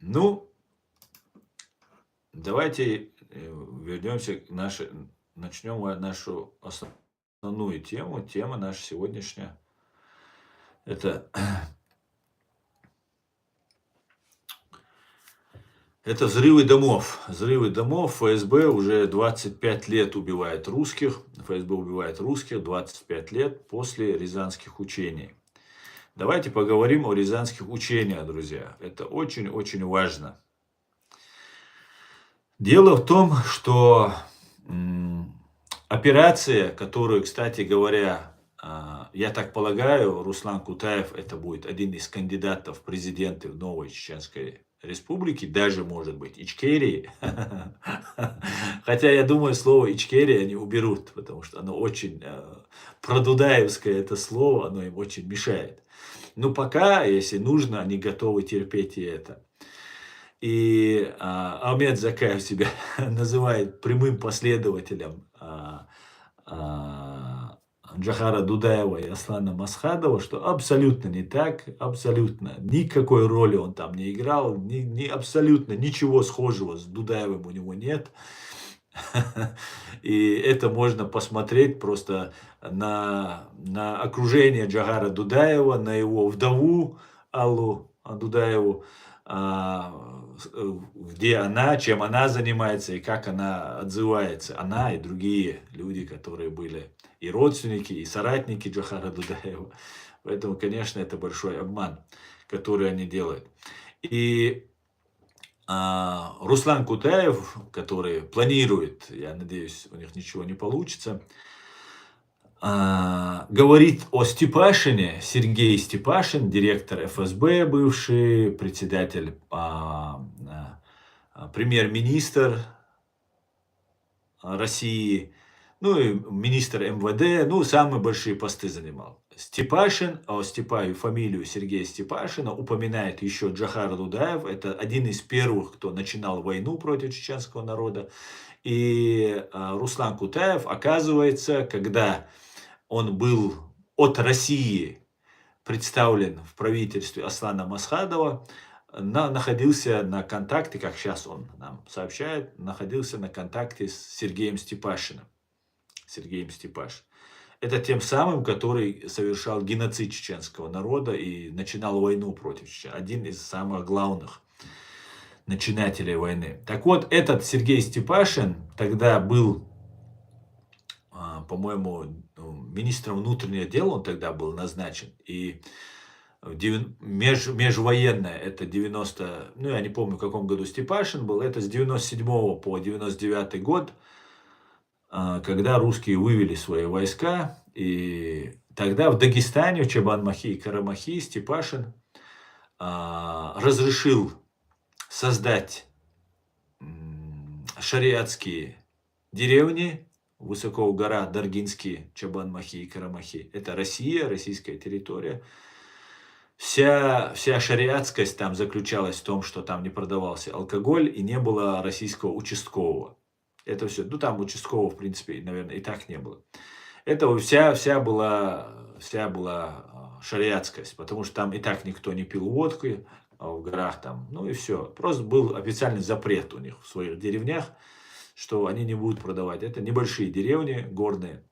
Ну, давайте вернемся к начнем нашу основную тему. Тема наша сегодняшняя – это взрывы домов. Взрывы домов. ФСБ уже 25 лет убивает русских. ФСБ убивает русских 25 лет после рязанских учений. Давайте поговорим о рязанских учениях, друзья. Это очень-очень важно. Дело в том, что операция, которую, кстати говоря, я так полагаю, Руслан Кутаев это будет один из кандидатов в президенты в новой Чеченской Республике, даже, может быть, Ичкерии. Хотя, я думаю, слово Ичкерия они уберут, потому что оно очень продудаевское, это слово, оно им очень мешает. Но пока, если нужно, они готовы терпеть и это. И Ахмед Закаев себя называет прямым последователем а, Джохара Дудаева и Аслана Масхадова, что абсолютно не так, абсолютно. Никакой роли он там не играл, абсолютно ничего схожего с Дудаевым у него нет. И это можно посмотреть просто на окружение Джохара Дудаева, на его вдову Аллу Дудаеву, где она, чем она занимается и как она отзывается. Она и другие люди, которые были и родственники, и соратники Джохара Дудаева. Поэтому, конечно, это большой обман, который они делают. И Руслан Кутаев, который планирует, я надеюсь, у них ничего не получится, говорит о Степашине, Сергей Степашин, директор ФСБ бывший, председатель, премьер-министр России, ну и министр МВД, ну самые большие посты занимал. Степашин, фамилию Сергея Степашина упоминает еще Джохар Дудаев, это один из первых, кто начинал войну против чеченского народа. И Руслан Кутаев, оказывается, когда он был от России представлен в правительстве Аслана Масхадова, находился на контакте, как сейчас он нам сообщает, находился на контакте с Сергеем Степашиным. Сергеем Степашиным. Это тем самым, который совершал геноцид чеченского народа и начинал войну против Чечни. Один из самых главных начинателей войны. Так вот, этот Сергей Степашин тогда был, по-моему, министром внутренних дел, он тогда был назначен. И межвоенное, это 90, ну я не помню, в каком году Степашин был, это с 97 по 99 год, когда русские вывели свои войска, и тогда в Дагестане, в Чабан-Махи и Карамахи Степашин разрешил создать шариатские деревни, высоко в горах Даргинские, Чабан-Махи и Карамахи. Это Россия, российская территория. Вся шариатскость там заключалась в том, что там не продавался алкоголь и не было российского участкового. Это все. Ну, там участкового, в принципе, наверное, и так не было. Это вся была шариатскость, потому что там и так никто не пил водку в горах там. Ну и все. Просто был официальный запрет у них в своих деревнях, что они не будут продавать. Это небольшие деревни горные.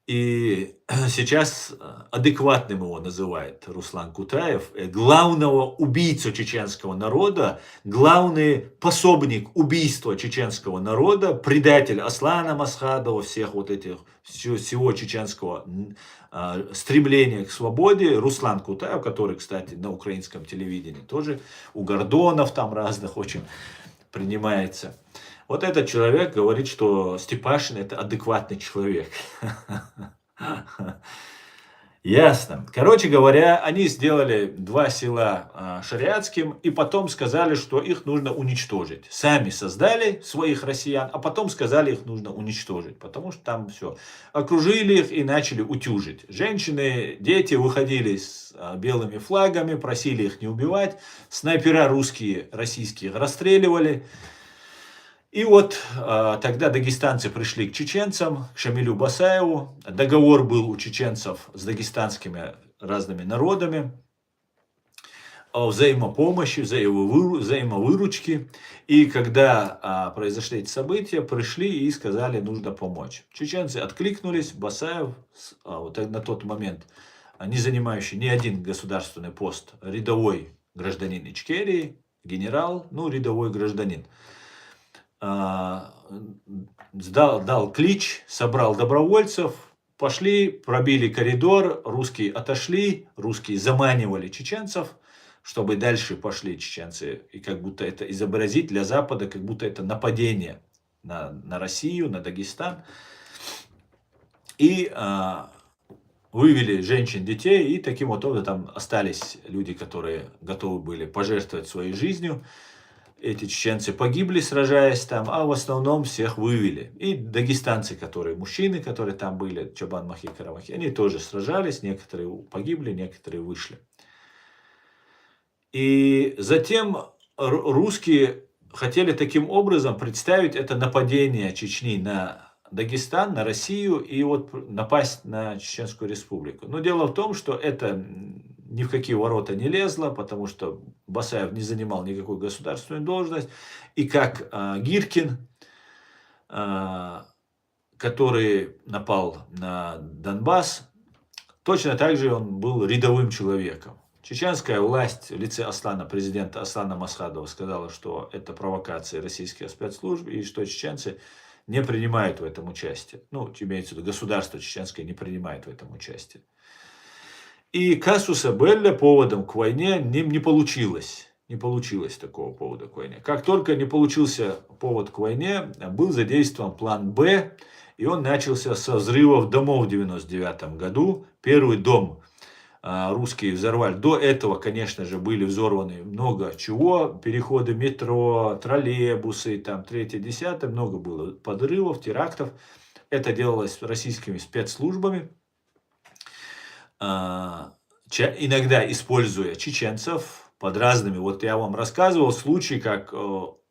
И сейчас адекватным его называет Руслан Кутаев, главного убийцу чеченского народа, главный пособник убийства чеченского народа, предатель Аслана Масхадова, всего чеченского стремления к свободе, Руслан Кутаев, который, кстати, на украинском телевидении тоже у Гордонов там разных очень принимается. Вот этот человек говорит, что Степашин это адекватный человек. Ясно. Короче говоря, они сделали 2 села шариатским и потом сказали, что их нужно уничтожить. Сами создали своих россиян, а потом сказали, их нужно уничтожить, потому что там все. Окружили их и начали утюжить. Женщины, дети выходили с белыми флагами, просили их не убивать. Снайпера русские, российские расстреливали. И вот тогда дагестанцы пришли к чеченцам, к Шамилю Басаеву. Договор был у чеченцев с дагестанскими разными народами о взаимопомощи, взаимовыручке. И когда произошли эти события, пришли и сказали, нужно помочь. Чеченцы откликнулись, Басаев, вот на тот момент не занимающий ни один государственный пост, рядовой гражданин Ичкерии, генерал, ну рядовой гражданин. Дал клич, собрал добровольцев, пошли, пробили коридор, русские отошли, русские заманивали чеченцев, чтобы дальше пошли чеченцы, и как будто это изобразить для Запада, как будто это нападение на Россию, на Дагестан. И вывели женщин, детей, и таким вот образом там остались люди, которые готовы были пожертвовать своей жизнью. эти чеченцы погибли, сражаясь там, а в основном всех вывели. И дагестанцы, которые мужчины, которые там были, Чобан-Махи, Карамахи, они тоже сражались, некоторые погибли, некоторые вышли. И затем русские хотели таким образом представить это нападение Чечни на Дагестан, на Россию и вот напасть на Чеченскую Республику. Но дело в том, что это ни в какие ворота не лезло, потому что Басаев не занимал никакую государственную должность. И как Гиркин, который напал на Донбасс, точно так же он был рядовым человеком. Чеченская власть в лице президента Аслана Масхадова сказала, что это провокации российских спецслужб и что чеченцы не принимают в этом участие. Ну, имеется в виду, государство чеченское не принимает в этом участие. И казуса Белли поводом к войне не получилось. Не получилось такого повода к войне. Как только не получился повод к войне, был задействован план «Б», и он начался со взрывов домов в 1999 году. Первый дом русские взорвали. До этого, конечно же, были взорваны много чего. Переходы метро, троллейбусы, там, 3-10, много было подрывов, терактов. Это делалось российскими спецслужбами, иногда используя чеченцев под разными. Вот я вам рассказывал случай, как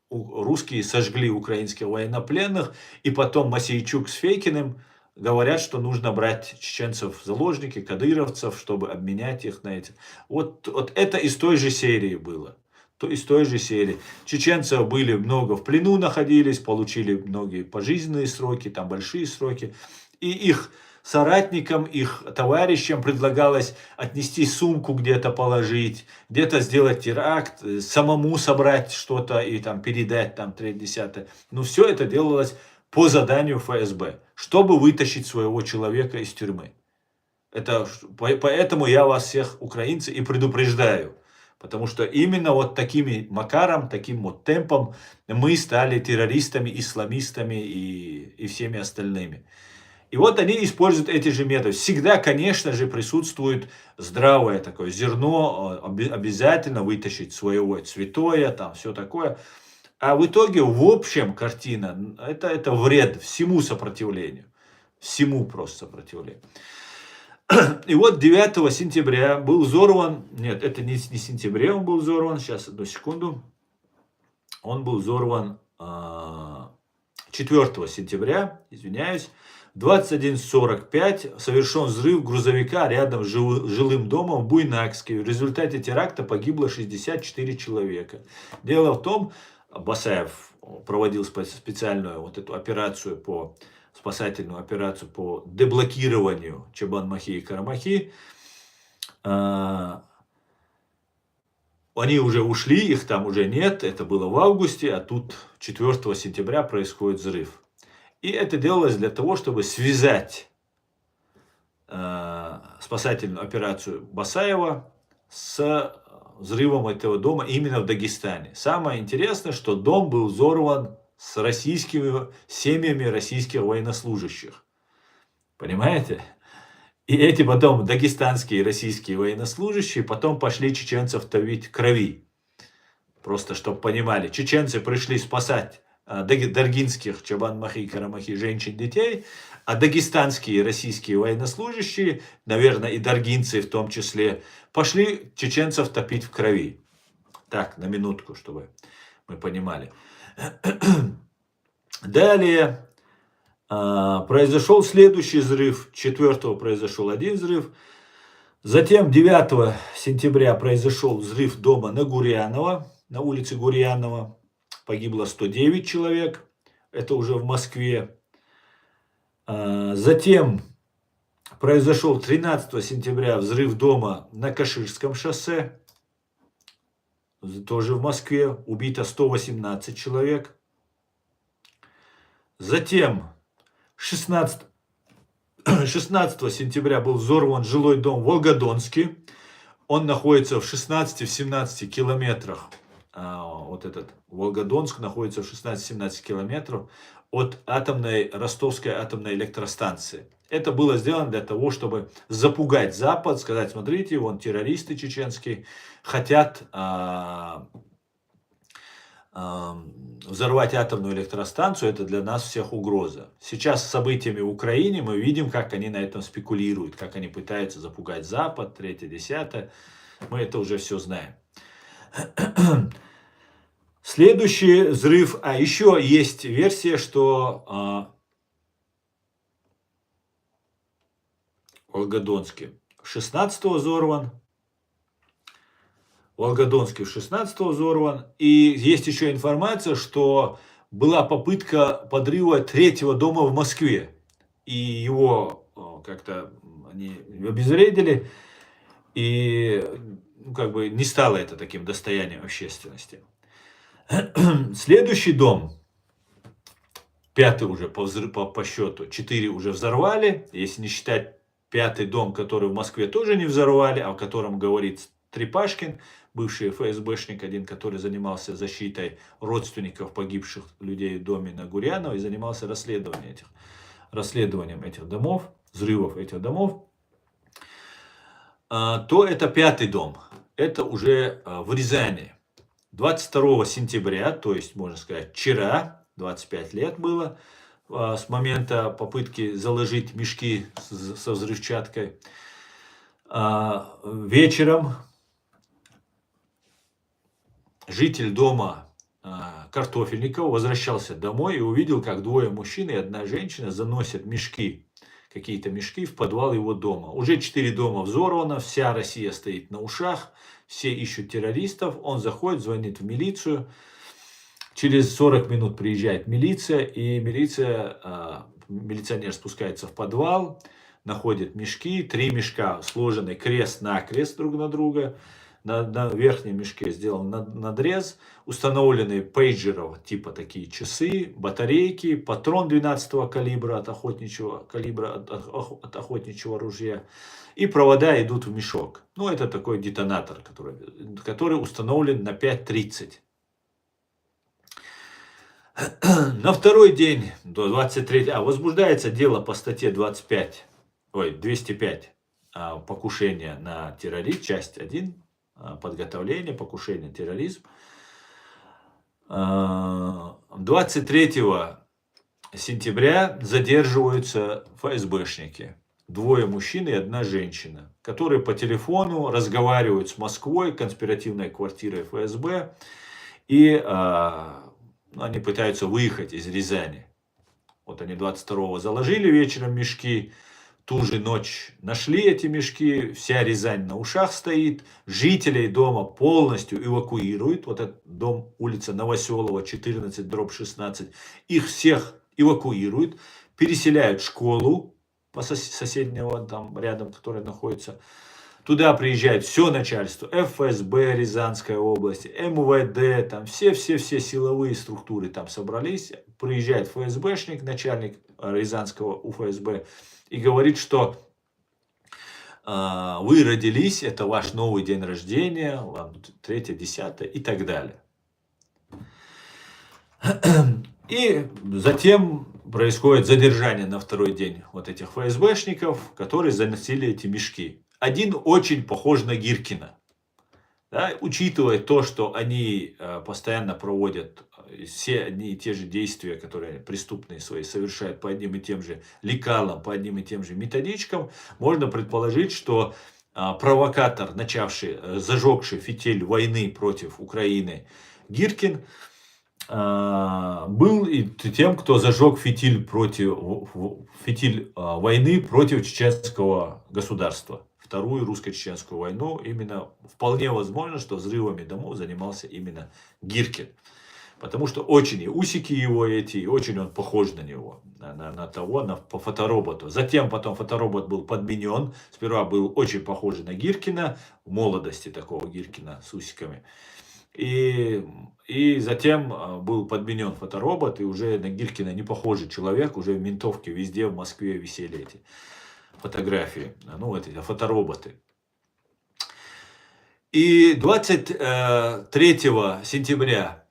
русские сожгли украинских военнопленных, и потом Мосейчук с Фейкиным говорят, что нужно брать чеченцев в заложники, кадыровцев, чтобы обменять их на эти. Вот это из той же серии было. Из той же серии. Чеченцев были много в плену находились, получили многие пожизненные сроки, там большие сроки. И их соратникам, их товарищам предлагалось отнести сумку где-то положить, где-то сделать теракт, самому собрать что-то и там передать там 3-10. Но все это делалось по заданию ФСБ, чтобы вытащить своего человека из тюрьмы. Поэтому я вас всех, украинцы, и предупреждаю. Потому что именно вот таким макаром, таким вот темпом мы стали террористами, исламистами и всеми остальными. И вот они используют эти же методы. Всегда, конечно же, присутствует здравое такое зерно, обязательно вытащить своего святое, там все такое. А в итоге, в общем, картина, это вред всему сопротивлению. Всему просто сопротивлению. И вот 9 сентября был взорван, нет, это не в сентябре он был взорван, сейчас, одну секунду. Он был взорван 4 сентября, извиняюсь. В 21:45 совершен взрыв грузовика рядом с жилым домом в Буйнакске. В результате теракта погибло 64 человека. Дело в том, Басаев проводил специальную вот эту операцию спасательную операцию по деблокированию Чобан-Махи и Карамахи. Они уже ушли, их там уже нет, это было в августе, а тут 4 сентября происходит взрыв. И это делалось для того, чтобы связать спасательную операцию Басаева с взрывом этого дома именно в Дагестане. Самое интересное, что дом был взорван с российскими семьями российских военнослужащих. Понимаете? И эти потом дагестанские и российские военнослужащие потом пошли чеченцев топить крови. Просто чтобы понимали, чеченцы пришли спасать даргинских, Чобан-Махи, Карамахи, женщин, детей, а дагестанские и российские военнослужащие, наверное, и даргинцы в том числе, пошли чеченцев топить в крови. Так, на минутку, чтобы мы понимали. Далее произошел следующий взрыв. 4 произошел один взрыв. Затем 9 сентября произошел взрыв дома на Гурьянова, на улице Гурьянова. Погибло 109 человек. Это уже в Москве. Затем произошел 13 сентября взрыв дома на Каширском шоссе. Тоже в Москве. Убито 118 человек. Затем 16 сентября был взорван жилой дом в Волгодонске. Он находится в 16-17 километрах. Вот этот Волгодонск находится в 16-17 километров от Ростовской атомной электростанции. Это было сделано для того, чтобы запугать Запад, сказать: смотрите, вон террористы чеченские хотят взорвать атомную электростанцию — это для нас всех угроза. Сейчас с событиями в Украине мы видим, как они на этом спекулируют, как они пытаются запугать Запад, третье, десятое. Мы это уже все знаем. Следующий взрыв, еще есть версия, что Волгодонский в 16-го взорван, Волгодонский в 16-го взорван. И есть еще информация, что была попытка подрыва третьего дома в Москве. И его как-то они обезвредили. И как бы не стало это таким достоянием общественности. Следующий дом, пятый уже по счету, 4 уже взорвали. Если не считать пятый дом, который в Москве тоже не взорвали, о котором говорит Трепашкин, бывший ФСБшник один, который занимался защитой родственников погибших людей в доме на Гурьянова и занимался расследованием этих домов, взрывов этих домов, то это пятый дом. Это уже в Рязани. 22 сентября, то есть, можно сказать, вчера, 25 лет было с момента попытки заложить мешки со взрывчаткой. Вечером житель дома Картофельникова возвращался домой и увидел, как двое мужчин и одна женщина заносят мешки, какие-то мешки в подвал его дома. Уже 4 дома взорвано, вся Россия стоит на ушах, все ищут террористов. Он заходит, звонит в милицию. Через 40 минут приезжает милиция, и милиционер спускается в подвал, находит мешки, 3 мешка сложены крест-накрест друг на друга. На верхнем мешке сделан надрез, установлены пейджеров, типа такие часы, батарейки, патрон 12-го калибра от охотничьего ружья. И провода идут в мешок. Ну, это такой детонатор, который установлен на 5.30. На второй день, до 23, возбуждается дело по статье 205, покушение на терроризм, часть 1, подготовление, покушение, терроризм. 23 сентября задерживаются ФСБшники. 2 мужчин и 1 женщина, которые по телефону разговаривают с Москвой, конспиративной квартирой ФСБ, и они пытаются выехать из Рязани. Вот они 22-го заложили вечером мешки, ту же ночь нашли эти мешки, вся Рязань на ушах стоит, жителей дома полностью эвакуируют. Вот этот дом, улица Новоселова, 14/16, их всех эвакуируют, переселяют в школу по соседнего там рядом, которая находится. Туда приезжает все начальство, ФСБ Рязанской области, МВД, там все силовые структуры там собрались. Приезжает ФСБшник, начальник Рязанского УФСБ, и говорит, что вы родились, это ваш новый день рождения, вам 3, 10 и так далее. И затем происходит задержание на второй день вот этих ФСБшников, которые заносили эти мешки. Один очень похож на Гиркина. Да, учитывая то, что они постоянно проводят все одни и те же действия, которые преступные свои совершают по одним и тем же лекалам, по одним и тем же методичкам, можно предположить, что провокатор, зажегший фитиль войны против Украины, Гиркин, был и тем, кто зажег фитиль войны против чеченского государства. Вторую русско-чеченскую войну. Именно вполне возможно, что взрывами домов занимался именно Гиркин. Потому что очень и усики его эти, и очень он похож на него, по фотороботу. Потом фоторобот был подменен. Сперва был очень похож на Гиркина, в молодости такого Гиркина с усиками. И затем был подменен фоторобот, и уже на Гиркина не похожий человек, уже в ментовке везде в Москве висели эти фотографии, эти фотороботы. И 23 сентября,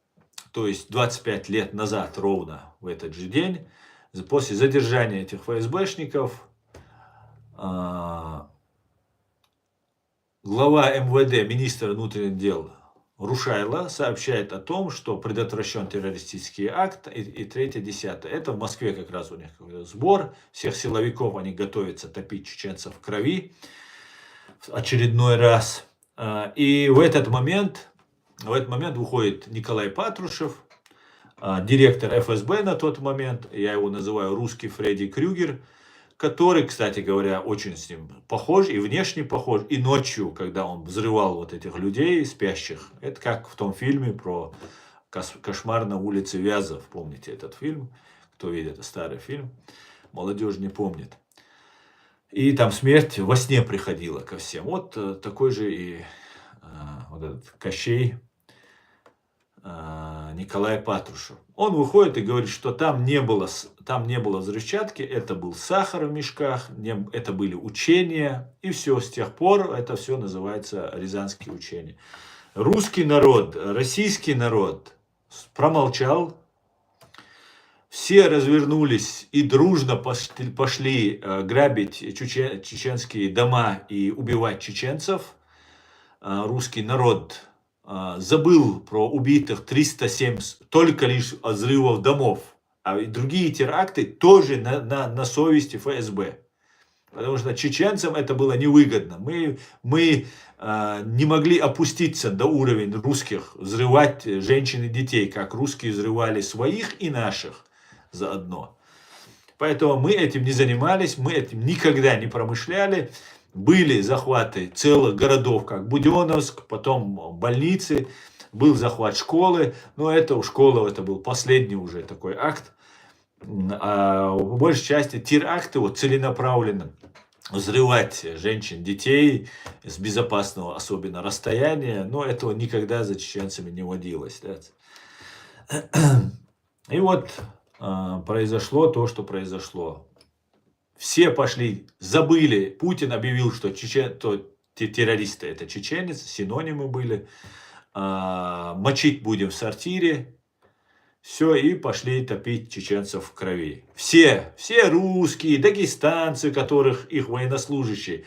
то есть 25 лет назад ровно в этот же день, после задержания этих ФСБшников, глава МВД, министр внутренних дел Рушайло сообщает о том, что предотвращен террористический акт и третье, десятое. Это в Москве как раз у них сбор всех силовиков, они готовятся топить чеченцев в крови в очередной раз. И в этот момент выходит Николай Патрушев, директор ФСБ на тот момент, я его называю русский Фредди Крюгер, который, кстати говоря, очень с ним похож, и внешне похож, и ночью, когда он взрывал вот этих людей спящих. Это как в том фильме про кошмар на улице Вязов. Помните этот фильм? Кто видит, это старый фильм. Молодежь не помнит. И там смерть во сне приходила ко всем. Вот такой же и вот этот Кощей Николай Патрушев. Он выходит и говорит, что там не было взрывчатки, это был сахар в мешках, это были учения, и все, с тех пор это все называется Рязанские учения. Русский народ, российский народ промолчал, все развернулись и дружно пошли грабить чеченские дома и убивать чеченцев. Русский народ забыл про убитых 307 только лишь взрывов домов. А другие теракты тоже на совести ФСБ. Потому что чеченцам это было невыгодно. Мы не могли опуститься до уровня русских, взрывать женщин и детей, как русские взрывали своих и наших заодно. Поэтому мы этим не занимались, мы этим никогда не промышляли. Были захваты целых городов, как Буденновск, потом больницы, был захват школы, но это у школы это был последний уже такой акт. А в большей части теракты вот, целенаправленно взрывать женщин, детей с безопасного особенно расстояния, но этого никогда за чеченцами не водилось. Да? И вот произошло то, что произошло. Все пошли, забыли. Путин объявил, что террористы это чеченец, синонимы были. Мочить будем в сортире. Все, и пошли топить чеченцев в крови. Все русские, дагестанцы, которых их военнослужащие,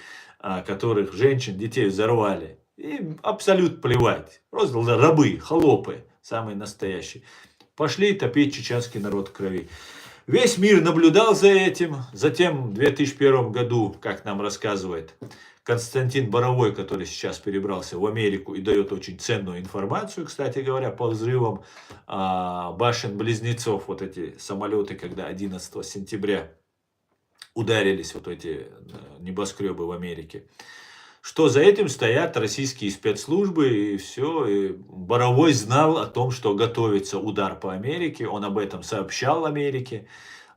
которых женщин, детей взорвали. Им абсолютно плевать. Просто рабы, холопы, самые настоящие. Пошли топить чеченский народ в крови. Весь мир наблюдал за этим. Затем в 2001 году, как нам рассказывает Константин Боровой, который сейчас перебрался в Америку и дает очень ценную информацию, кстати говоря, по взрывам башен-близнецов, вот эти самолеты, когда 11 сентября ударились вот эти небоскребы в Америке. Что за этим стоят российские спецслужбы, и все. И Боровой знал о том, что готовится удар по Америке, он об этом сообщал Америке.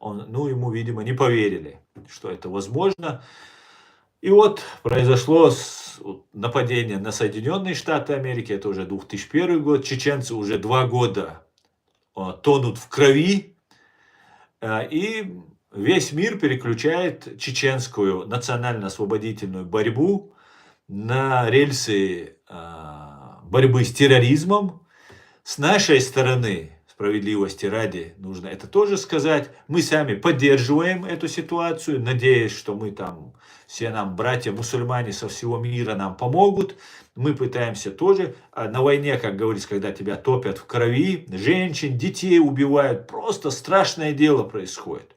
Ему, видимо, не поверили, что это возможно. И вот произошло нападение на Соединенные Штаты Америки, это уже 2001 год. Чеченцы уже 2 года тонут в крови, и весь мир переключает чеченскую национально-освободительную борьбу на рельсы борьбы с терроризмом. С нашей стороны, справедливости ради, нужно это тоже сказать, мы сами поддерживаем эту ситуацию, надеясь, что все нам братья-мусульмане со всего мира нам помогут. Мы пытаемся тоже, на войне, как говорится, когда тебя топят в крови, женщин, детей убивают, просто страшное дело происходит.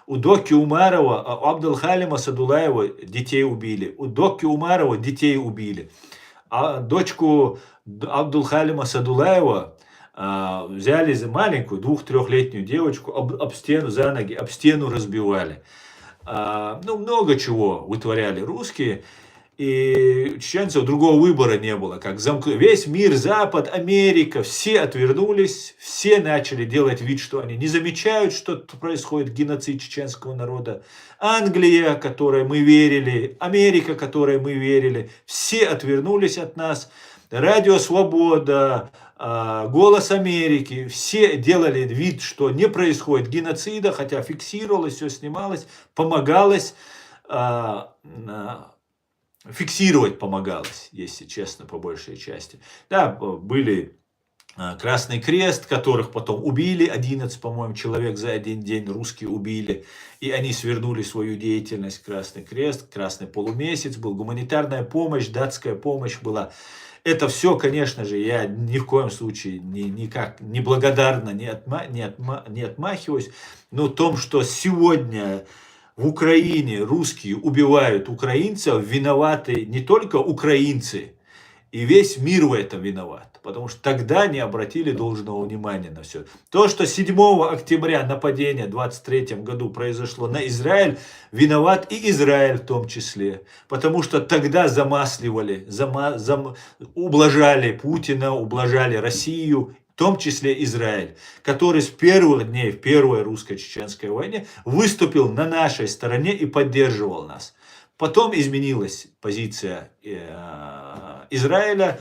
У Доки Умарова, у Абдулхалима Садулаева детей убили. У Доки Умарова детей убили. А дочку Абдулхалима Садулаева взяли за маленькую 2-3-летнюю девочку, об стену, за ноги, об стену разбивали. Много чего вытворяли русские. И у чеченцев другого выбора не было. Весь мир, Запад, Америка, все отвернулись, все начали делать вид, что они не замечают, что происходит геноцид чеченского народа. Англия, которой мы верили, Америка, которой мы верили, все отвернулись от нас. Радио Свобода, Голос Америки, все делали вид, что не происходит геноцида, хотя фиксировалось, все снималось, помогалось. Фиксировать помогалось, если честно, по большей части. Да, были Красный Крест, которых потом убили, 11, по-моему, человек за один день русские убили, и они свернули свою деятельность. Красный Крест, Красный полумесяц был, гуманитарная помощь, датская помощь была. Это все, конечно же, я ни в коем случае никак не благодарно не отмахиваюсь, но в том, что сегодня в Украине русские убивают украинцев, виноваты не только украинцы, и весь мир в этом виноват, потому что тогда не обратили должного внимания на все. То, что 7 октября нападение в 23 году произошло на Израиль, виноват и Израиль в том числе. Потому что тогда замасливали, ублажали Путина, ублажали Россию, в том числе Израиль, который с первых дней в Первой русско-чеченской войне выступил на нашей стороне и поддерживал нас. Потом изменилась позиция Израиля.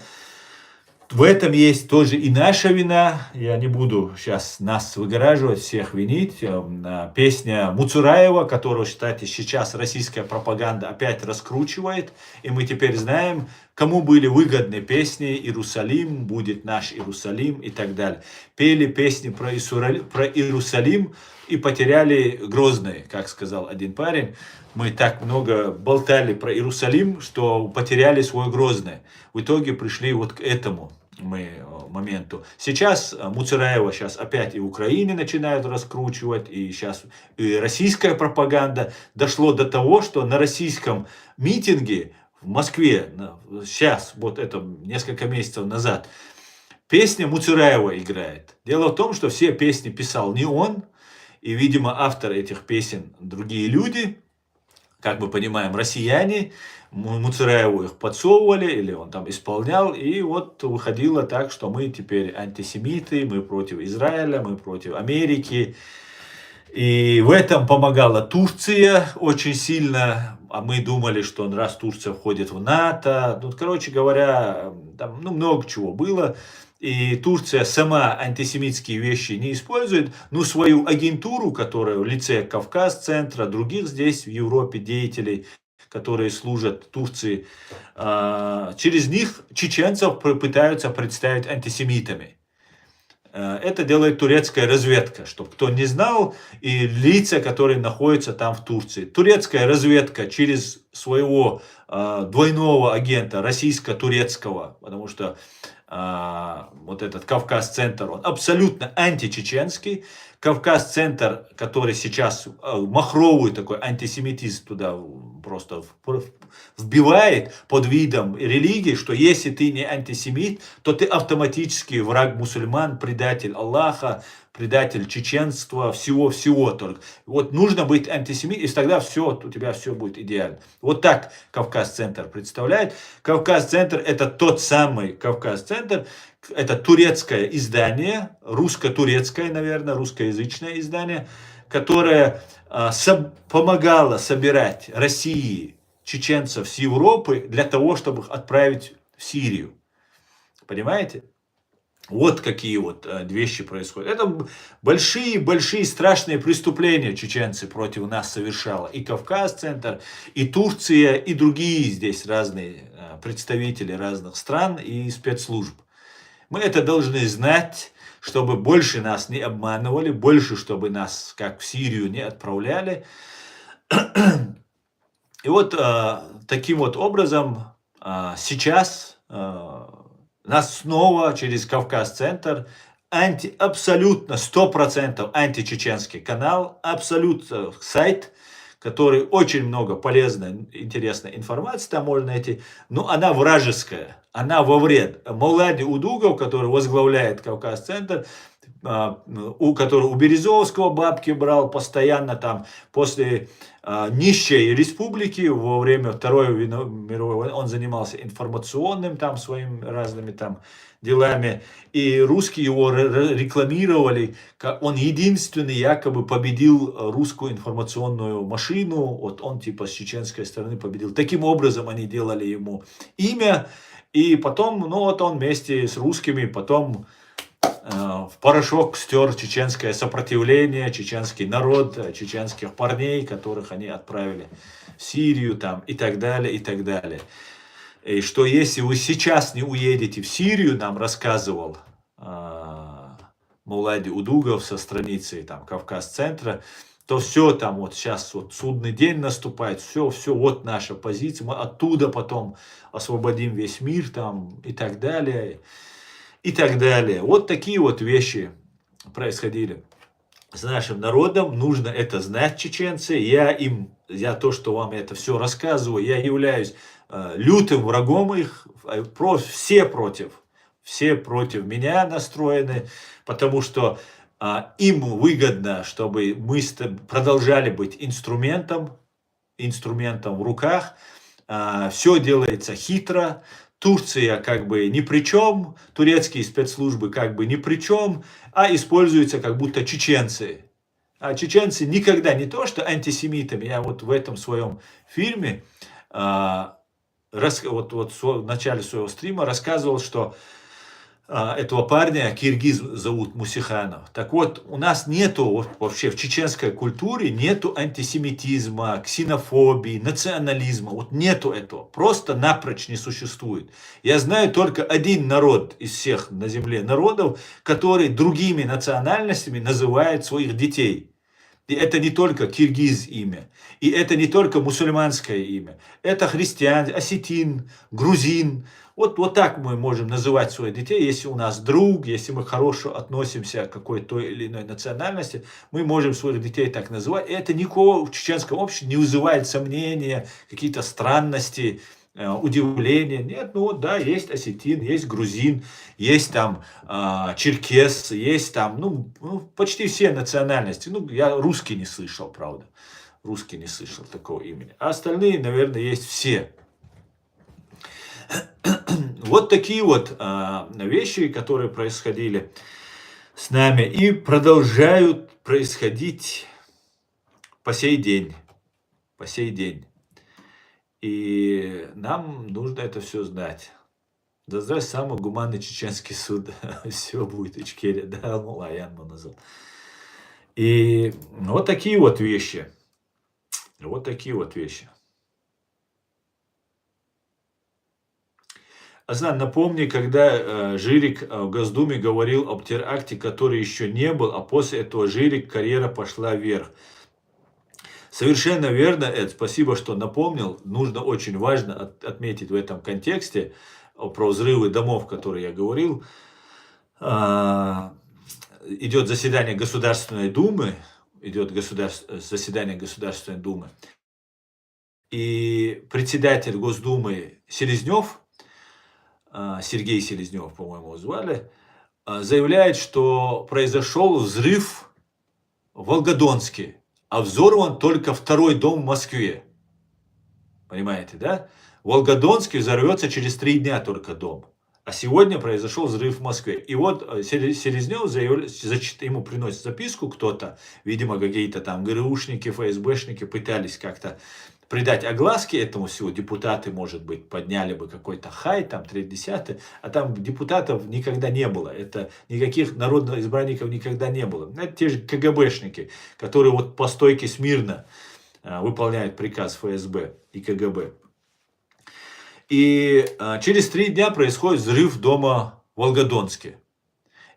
В этом есть тоже и наша вина. Я не буду сейчас нас выгораживать, всех винить. Песня Муцураева, которую, кстати, сейчас российская пропаганда опять раскручивает. И мы теперь знаем, кому были выгодны песни «Иерусалим», «Будет наш Иерусалим» и так далее. Пели песни про Иерусалим и потеряли Грозный, как сказал один парень. Мы так много болтали про Иерусалим, что потеряли свой Грозный. В итоге пришли вот к этому моменту. Сейчас Муцураева опять и в Украине начинают раскручивать, и сейчас и российская пропаганда. Дошло до того, что на российском митинге в Москве, сейчас, вот это несколько месяцев назад, песня Муцураева играет. Дело в том, что все песни писал не он, и, видимо, автор этих песен другие люди, как мы понимаем, россияне. Муцураеву их подсовывали, или он там исполнял, и вот выходило так, что мы теперь антисемиты, мы против Израиля, мы против Америки. И в этом помогала Турция очень сильно, а мы думали, что раз Турция входит в НАТО, ну, короче говоря, там много чего было. И Турция сама антисемитские вещи не использует, но свою агентуру, которая в лице Кавказ-центра, других здесь в Европе деятелей, которые служат Турции, через них чеченцев пытаются представить антисемитами. Это делает турецкая разведка, чтобы кто не знал, и лица, которые находятся там в Турции. Турецкая разведка через своего двойного агента, российско-турецкого, потому что вот этот Кавказ-центр, он абсолютно античеченский. Кавказ-центр, который сейчас махровый такой антисемитизм туда просто вбивает под видом религии, что если ты не антисемит, то ты автоматически враг мусульман, предатель Аллаха, предатель чеченства, всего-всего только. Вот нужно быть антисемитом, и тогда все, у тебя все будет идеально. Вот так Кавказ-центр представляет. Кавказ-центр — это тот самый Кавказ-центр, это турецкое издание, русско-турецкое, наверное, русскоязычное издание, которое помогало собирать России чеченцев с Европы для того, чтобы их отправить в Сирию. Понимаете? Вот какие вот вещи происходят. Это большие страшные преступления чеченцы против нас совершала. И Кавказ-центр, и Турция, и другие здесь разные представители разных стран и спецслужб. Мы это должны знать, чтобы больше нас не обманывали, больше, чтобы нас, как в Сирию, не отправляли. И вот таким вот образом сейчас нас снова через Кавказ-центр абсолютно 100% античеченский канал, абсолютно сайт, который очень много полезной, интересной информации там можно найти, но она вражеская, она во вред. Маулади Удугов, который возглавляет Кавказ-центр, который у Березовского бабки брал постоянно там после нищей республики во время Второй мировой войны, он занимался информационным там своими разными там делами, и русские его рекламировали, как он единственный якобы победил русскую информационную машину, вот он типа с чеченской стороны победил. Таким образом они делали ему имя, и потом, ну вот он вместе с русскими потом в порошок стер чеченское сопротивление, чеченский народ, чеченских парней, которых они отправили в Сирию там, и так далее, и так далее. И что если вы сейчас не уедете в Сирию, нам рассказывал Маулади Удугов со страницы там Кавказ-центра, то все там вот сейчас вот судный день наступает, все, вот наша позиция, мы оттуда потом освободим весь мир там и так далее, и так далее. Вот такие вот вещи происходили с нашим народом. Нужно это знать, чеченцы. Я то, что вам это все рассказываю, я являюсь лютым врагом их, все против меня настроены, потому что им выгодно, чтобы мы продолжали быть инструментом в руках. Все делается хитро. Турция как бы ни при чем, турецкие спецслужбы как бы ни при чем, а используются как будто чеченцы. А чеченцы никогда не то, что антисемитами. Я вот в этом своем фильме, в начале своего стрима рассказывал, что этого парня киргиз зовут Мусиханов. Так вот, у нас нету вообще в чеченской культуре нету антисемитизма, ксенофобии, национализма. Вот нету этого. Просто напрочь не существует. Я знаю только один народ из всех на земле народов, который другими национальностями называет своих детей. И это не только киргиз имя, и это не только мусульманское имя. Это христиан, осетин, грузин. Вот так мы можем называть своих детей, если у нас друг, если мы хорошо относимся к какой-то той или иной национальности, мы можем своих детей так называть. И это никого в чеченском обществе не вызывает сомнения, какие-то странности, удивления. Нет, ну вот да, есть осетин, есть грузин, есть там черкес, есть там, почти все национальности. Я русский не слышал, правда. Русский не слышал такого имени. А остальные, наверное, есть все. Вот такие вот вещи, которые происходили с нами и продолжают происходить по сей день. По сей день. И нам нужно это все знать. Да здравствует самый гуманный чеченский суд. Все будет Ичкерия. Да, Аян назад. И вот такие вот вещи. Вот такие вот вещи. Азан, напомни, когда Жирик в Госдуме говорил об теракте, который еще не был, а после этого Жирик карьера пошла вверх. Совершенно верно, Эд, спасибо, что напомнил. Нужно, очень важно отметить в этом контексте про взрывы домов, которые я говорил. Идет заседание Государственной Думы, заседание Государственной Думы. И председатель Госдумы Селезнев, Сергей Селезнев, по-моему, его звали, заявляет, что произошел взрыв в Волгодонске, а взорван только второй дом в Москве. Понимаете, да? В Волгодонске взорвется через 3 дня только дом. А сегодня произошел взрыв в Москве. И вот Селезнев ему приносит записку кто-то, видимо, какие-то там ГРУшники, ФСБшники пытались как-то придать огласке этому всего. Депутаты, может быть, подняли бы какой-то хай, там, 3/10, а там депутатов никогда не было. Это никаких народных избранников никогда не было. Это те же КГБшники, которые вот по стойке смирно выполняют приказ ФСБ и КГБ. И через 3 дня происходит взрыв дома в Волгодонске.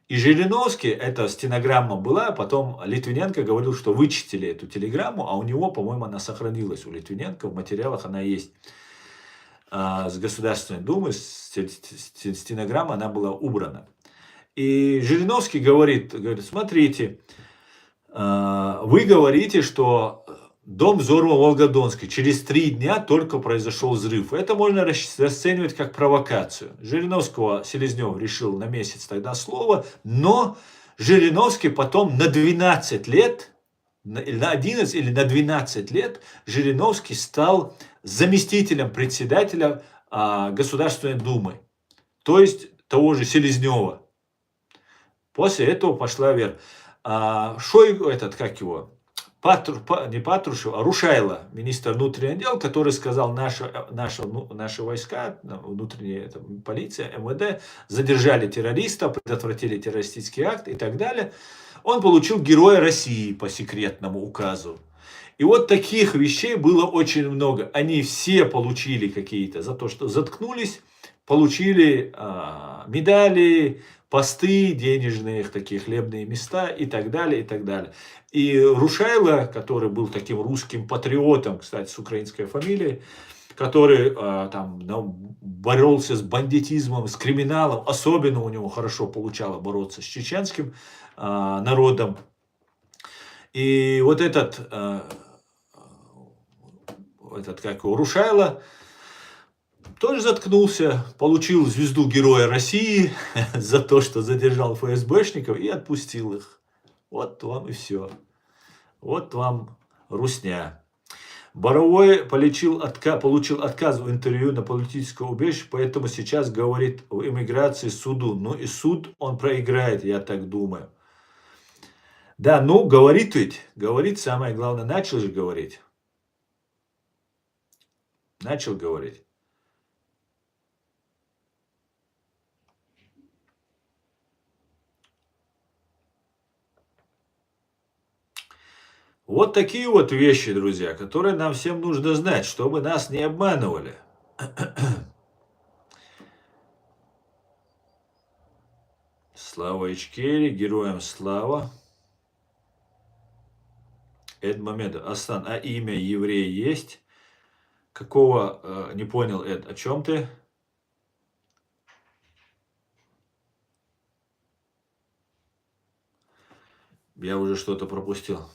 И Жириновский, эта стенограмма была, потом Литвиненко говорил, что вычистили эту телеграмму, а у него, по-моему, она сохранилась у Литвиненко, в материалах она есть. С Государственной Думы, стенограмма, она была убрана. И Жириновский говорит, смотрите, вы говорите, что дом взорван в Волгодонске. Через 3 дня только произошел взрыв. Это можно расценивать как провокацию. Жириновского Селезнев решил на месяц тогда слово, но Жириновский потом на 12 лет, на 11 или на 12 лет, Жириновский стал заместителем председателя Государственной Думы. То есть того же Селезнева. После этого пошла вверх. Не Патрушев, а Рушайло, министр внутренних дел, который сказал, наши войска, внутренняя полиция, МВД, задержали террориста, предотвратили террористический акт и так далее. Он получил Героя России по секретному указу. И вот таких вещей было очень много. Они все получили какие-то за то, что заткнулись, получили медали, посты денежные, такие хлебные места и так далее, и так далее. И Рушайло, который был таким русским патриотом, кстати, с украинской фамилией, который там боролся с бандитизмом, с криминалом, особенно у него хорошо получало бороться с чеченским народом. И вот этот как его, Рушайло, тоже заткнулся, получил звезду Героя России за то, что задержал ФСБшников и отпустил их. Вот вам и все. Вот вам русня. Боровой получил отказ в интервью на политическое убежище, поэтому сейчас говорит о эмиграции суду. Ну и суд он проиграет, я так думаю. Да, ну говорит ведь, говорит, самое главное, начал же говорить. Начал говорить. Вот такие вот вещи, друзья, которые нам всем нужно знать, чтобы нас не обманывали. Слава Ичкери, героям слава. Эд момент, Асан, а имя еврей есть? Какого, не понял, Эд, о чем ты? Я уже что-то пропустил.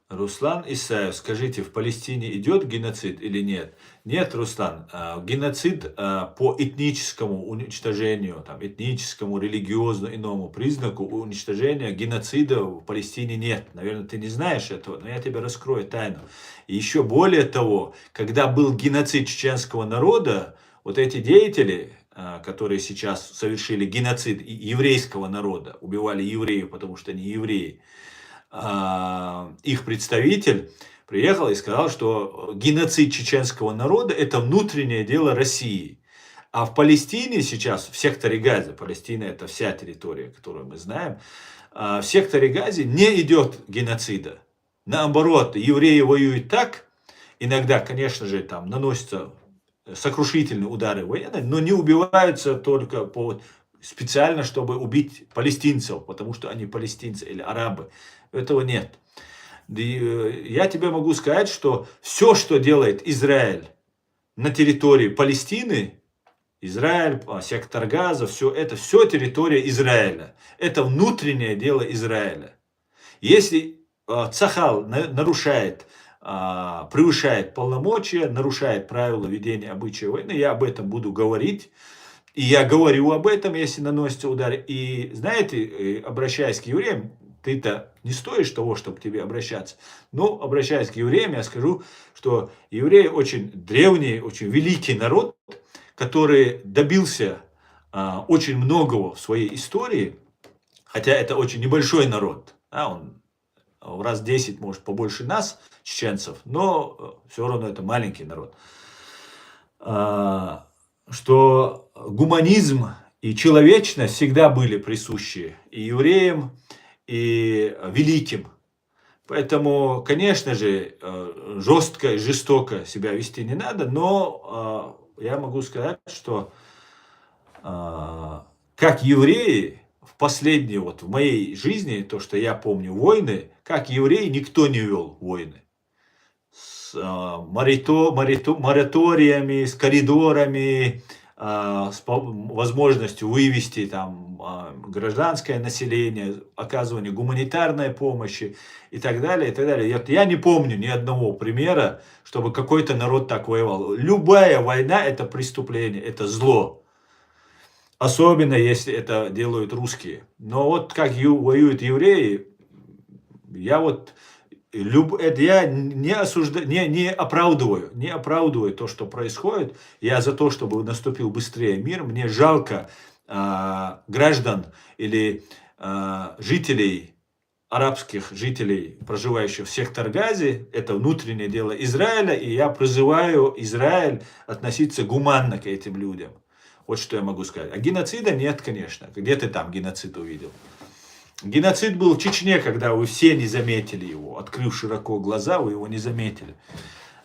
Руслан Исаев, скажите, в Палестине идет геноцид или нет? Нет, Руслан, геноцид по этническому уничтожению, там, этническому, религиозному, иному признаку уничтожения геноцида в Палестине нет. Наверное, ты не знаешь этого, но я тебе раскрою тайну. И еще более того, когда был геноцид чеченского народа, вот эти деятели, которые сейчас совершили геноцид еврейского народа, убивали евреев, потому что они евреи, их представитель приехал и сказал, что геноцид чеченского народа – это внутреннее дело России. А в Палестине сейчас, в секторе Газа, Палестина – это вся территория, которую мы знаем, в секторе Газа не идет геноцида. Наоборот, евреи воюют так, иногда, конечно же, там наносятся сокрушительные удары военные, но не убиваются только специально, чтобы убить палестинцев, потому что они палестинцы или арабы. Этого нет. Я тебе могу сказать, что все, что делает Израиль на территории Палестины, Израиль, сектор Газа, все территория Израиля. Это внутреннее дело Израиля. Если Цахал нарушает, превышает полномочия, нарушает правила ведения обычая войны, я об этом буду говорить. И я говорю об этом, если наносится удар. И знаете, обращаясь к евреям, ты-то не стоишь того, чтобы к тебе обращаться. Но, обращаясь к евреям, я скажу, что евреи очень древний, очень великий народ, который добился очень многого в своей истории, хотя это очень небольшой народ. Он в раз 10, может, побольше нас, чеченцев, но все равно это маленький народ. Что гуманизм и человечность всегда были присущи и евреям, и великим. Поэтому, конечно же, жестко и жестоко себя вести не надо, но я могу сказать, что как евреи в последние, вот в моей жизни, то, что я помню, войны, как евреи никто не вел войны. С мораториями, с коридорами, с возможностью вывести там гражданское население, оказывание гуманитарной помощи и так далее, и так далее. Я не помню ни одного примера, чтобы какой-то народ так воевал. Любая война – это преступление, это зло. Особенно, если это делают русские. Но вот как воюют евреи, я не оправдываю то, что происходит. Я за то, чтобы наступил быстрее мир. Мне жалко граждан или жителей, арабских жителей, проживающих в сектор Газе. Это внутреннее дело Израиля. И я призываю Израиль относиться гуманно к этим людям. Вот что я могу сказать. А геноцида нет, конечно. Где ты там геноцид увидел? Геноцид был в Чечне, когда вы все не заметили его. Открыв широко глаза, вы его не заметили.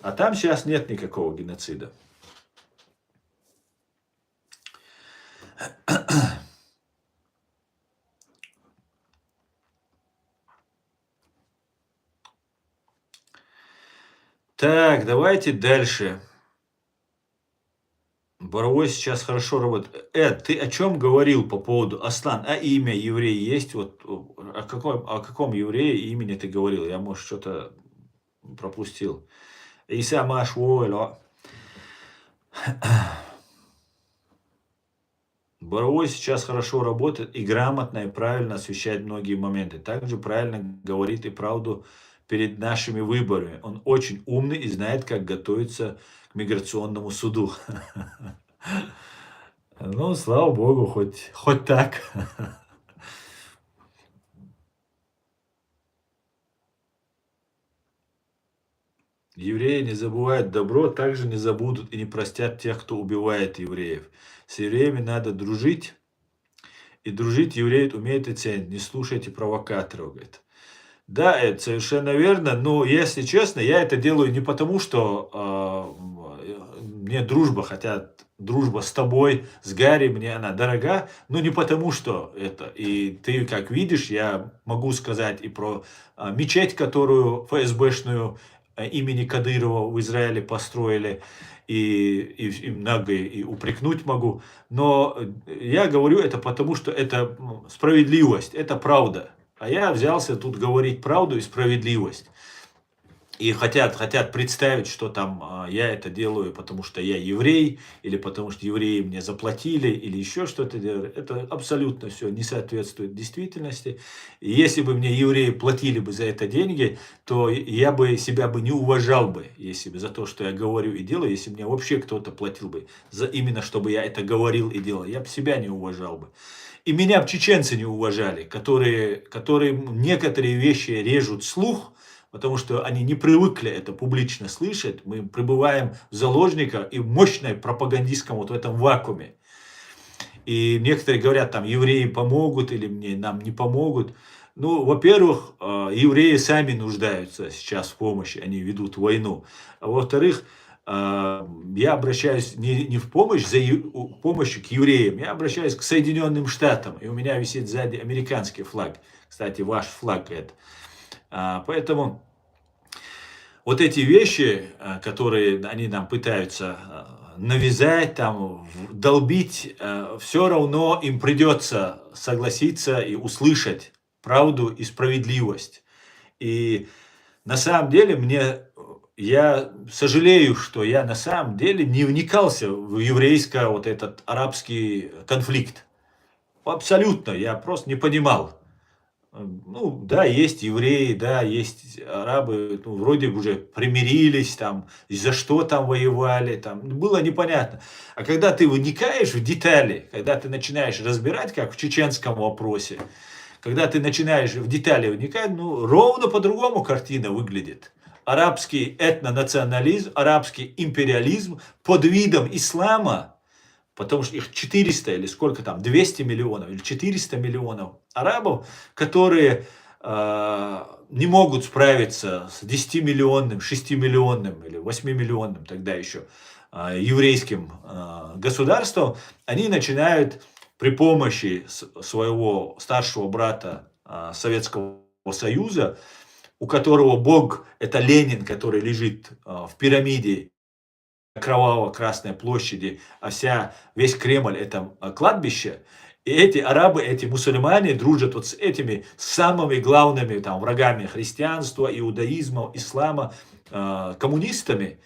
А там сейчас нет никакого геноцида. Так, давайте дальше. Боровой сейчас хорошо работает. Эд, ты о чем говорил по поводу Аслан? А имя еврей есть? Вот о каком еврее имени ты говорил? Я, может, что-то пропустил. Иса Машвойло. Боровой сейчас хорошо работает и грамотно и правильно освещает многие моменты. Также правильно говорит и правду перед нашими выборами. Он очень умный и знает, как готовиться к миграционному суду. Ну, слава богу, хоть так. Евреи не забывают добро, также не забудут и не простят тех, кто убивает евреев. С евреями надо дружить, и дружить евреи умеют и ценят. Не слушайте провокаторов, говорит. Да, это совершенно верно, но если честно, я это делаю не потому, что мне дружба, хотя дружба с тобой, с Гарри, мне она дорога, но не потому, что это. И ты, как видишь, я могу сказать и про мечеть, которую ФСБшную имени Кадырова в Израиле построили, и многое и упрекнуть могу. Но я говорю это потому, что это справедливость, это правда. А я взялся тут говорить правду и справедливость. И хотят представить, что там я это делаю, потому что я еврей, или потому что евреи мне заплатили, или еще что-то делаю. Это абсолютно все не соответствует действительности. И если бы мне евреи платили бы за это деньги, то я бы себя бы не уважал бы, если бы за то, что я говорю и делаю, если бы мне вообще кто-то платил бы за именно, чтобы я это говорил и делал, я бы себя не уважал бы. И меня бы чеченцы не уважали, которые некоторые вещи режут слух, потому что они не привыкли это публично слышать. Мы пребываем в заложниках и в мощной пропагандистском вот в этом вакууме. И некоторые говорят, там, евреи помогут или нам не помогут. Ну, во-первых, евреи сами нуждаются сейчас в помощи, они ведут войну. А во-вторых, я обращаюсь не в помощь за помощью к евреям, я обращаюсь к Соединенным Штатам. И у меня висит сзади американский флаг. Кстати, ваш флаг это. Поэтому вот эти вещи, которые они нам пытаются навязать, там, долбить, все равно им придется согласиться и услышать правду и справедливость. И на самом деле я сожалею, что я на самом деле не вникался в еврейско вот этот арабский конфликт. Абсолютно, я просто не понимал. Ну, да, есть евреи, да, есть арабы, ну, вроде бы уже примирились, там, и за что там воевали, там, было непонятно. А когда ты вникаешь в детали, когда ты начинаешь разбирать, как в чеченском вопросе, когда ты начинаешь в детали вникать, ну, ровно по-другому картина выглядит. Арабский этнонационализм, арабский империализм под видом ислама, потому что их 400 или сколько там, 200 миллионов или 400 миллионов арабов, которые не могут справиться с 10-миллионным, 6-миллионным или 8-миллионным тогда еще еврейским государством, они начинают при помощи своего старшего брата Советского Союза, у которого Бог это Ленин, который лежит в пирамиде кроваво-красной площади, а весь Кремль это кладбище. И эти арабы, эти мусульмане дружат вот с этими самыми главными там, врагами христианства, иудаизма, ислама, коммунистами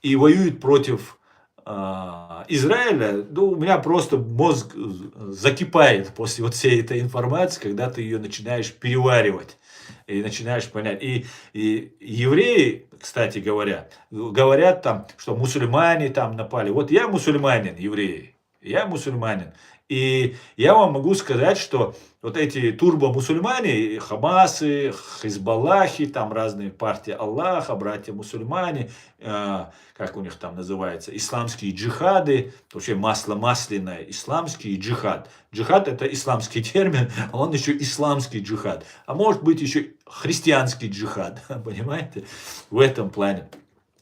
и воюют против Израиля. Ну, у меня просто мозг закипает после вот всей этой информации, когда ты ее начинаешь переваривать. И начинаешь понять. И евреи, кстати говоря, говорят там, что мусульмане там напали. Вот я мусульманин, евреи. Я мусульманин. И я вам могу сказать, что вот эти турбо-мусульмане, Хамасы, Хизбаллахи, там разные партии Аллаха, братья-мусульмане, как у них там называется, исламские джихады, вообще масло масляное, исламский джихад. Джихад это исламский термин, а он еще исламский джихад. А может быть еще христианский джихад, понимаете, в этом плане.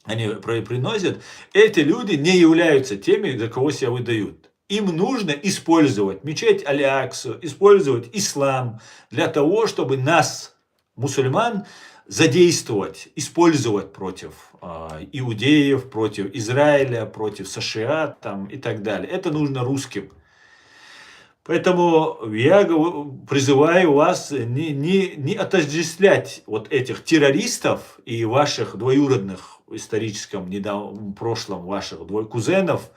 Они приносят, эти люди не являются теми, за кого себя выдают. Им нужно использовать мечеть Аль-Аксу, использовать ислам для того, чтобы нас, мусульман, задействовать, использовать против иудеев, против Израиля, против США там, и так далее. Это нужно русским. Поэтому я призываю вас не отождествлять вот этих террористов и ваших двоюродных в историческом недавнем прошлом, ваших кузенов,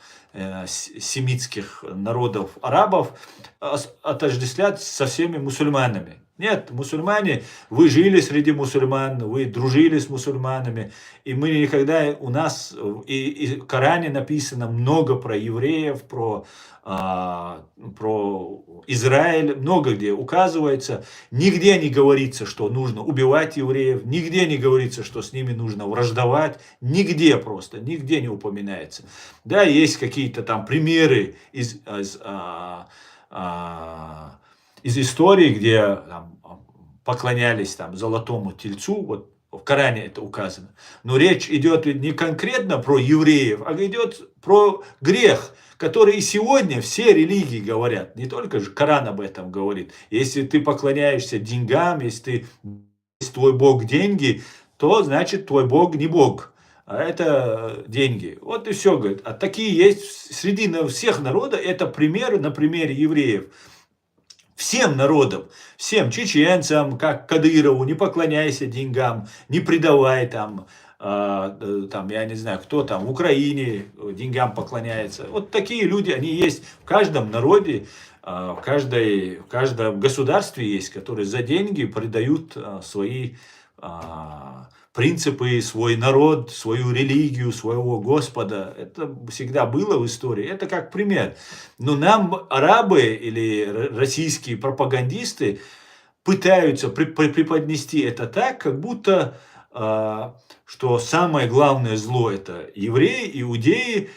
семитских народов, арабов, отождествлять со всеми мусульманами. Нет, мусульмане, вы жили среди мусульман, вы дружили с мусульманами, и мы никогда, у нас и в Коране написано много про евреев, про Израиль, много где указывается, нигде не говорится, что нужно убивать евреев, нигде не говорится, что с ними нужно враждовать, нигде просто, нигде не упоминается. Да, есть какие-то там примеры из истории, где там, поклонялись там, золотому тельцу, вот в Коране это указано. Но речь идет не конкретно про евреев, а идет про грех, который и сегодня все религии говорят. Не только же Коран об этом говорит. Если ты поклоняешься деньгам, если твой Бог деньги, то значит твой Бог не Бог. А это деньги. Вот и все, говорит. А такие есть среди всех народов. Это примеры на примере евреев. Всем народам, всем чеченцам, как Кадырову, не поклоняйся деньгам, не предавай там, я не знаю, кто там в Украине деньгам поклоняется. Вот такие люди, они есть в каждом народе, в каждом государстве есть, которые за деньги предают свои принципы, свой народ, свою религию, своего Господа. Это всегда было в истории. Это как пример. Но нам арабы или российские пропагандисты пытаются преподнести это так, как будто что самое главное зло это евреи, иудеи.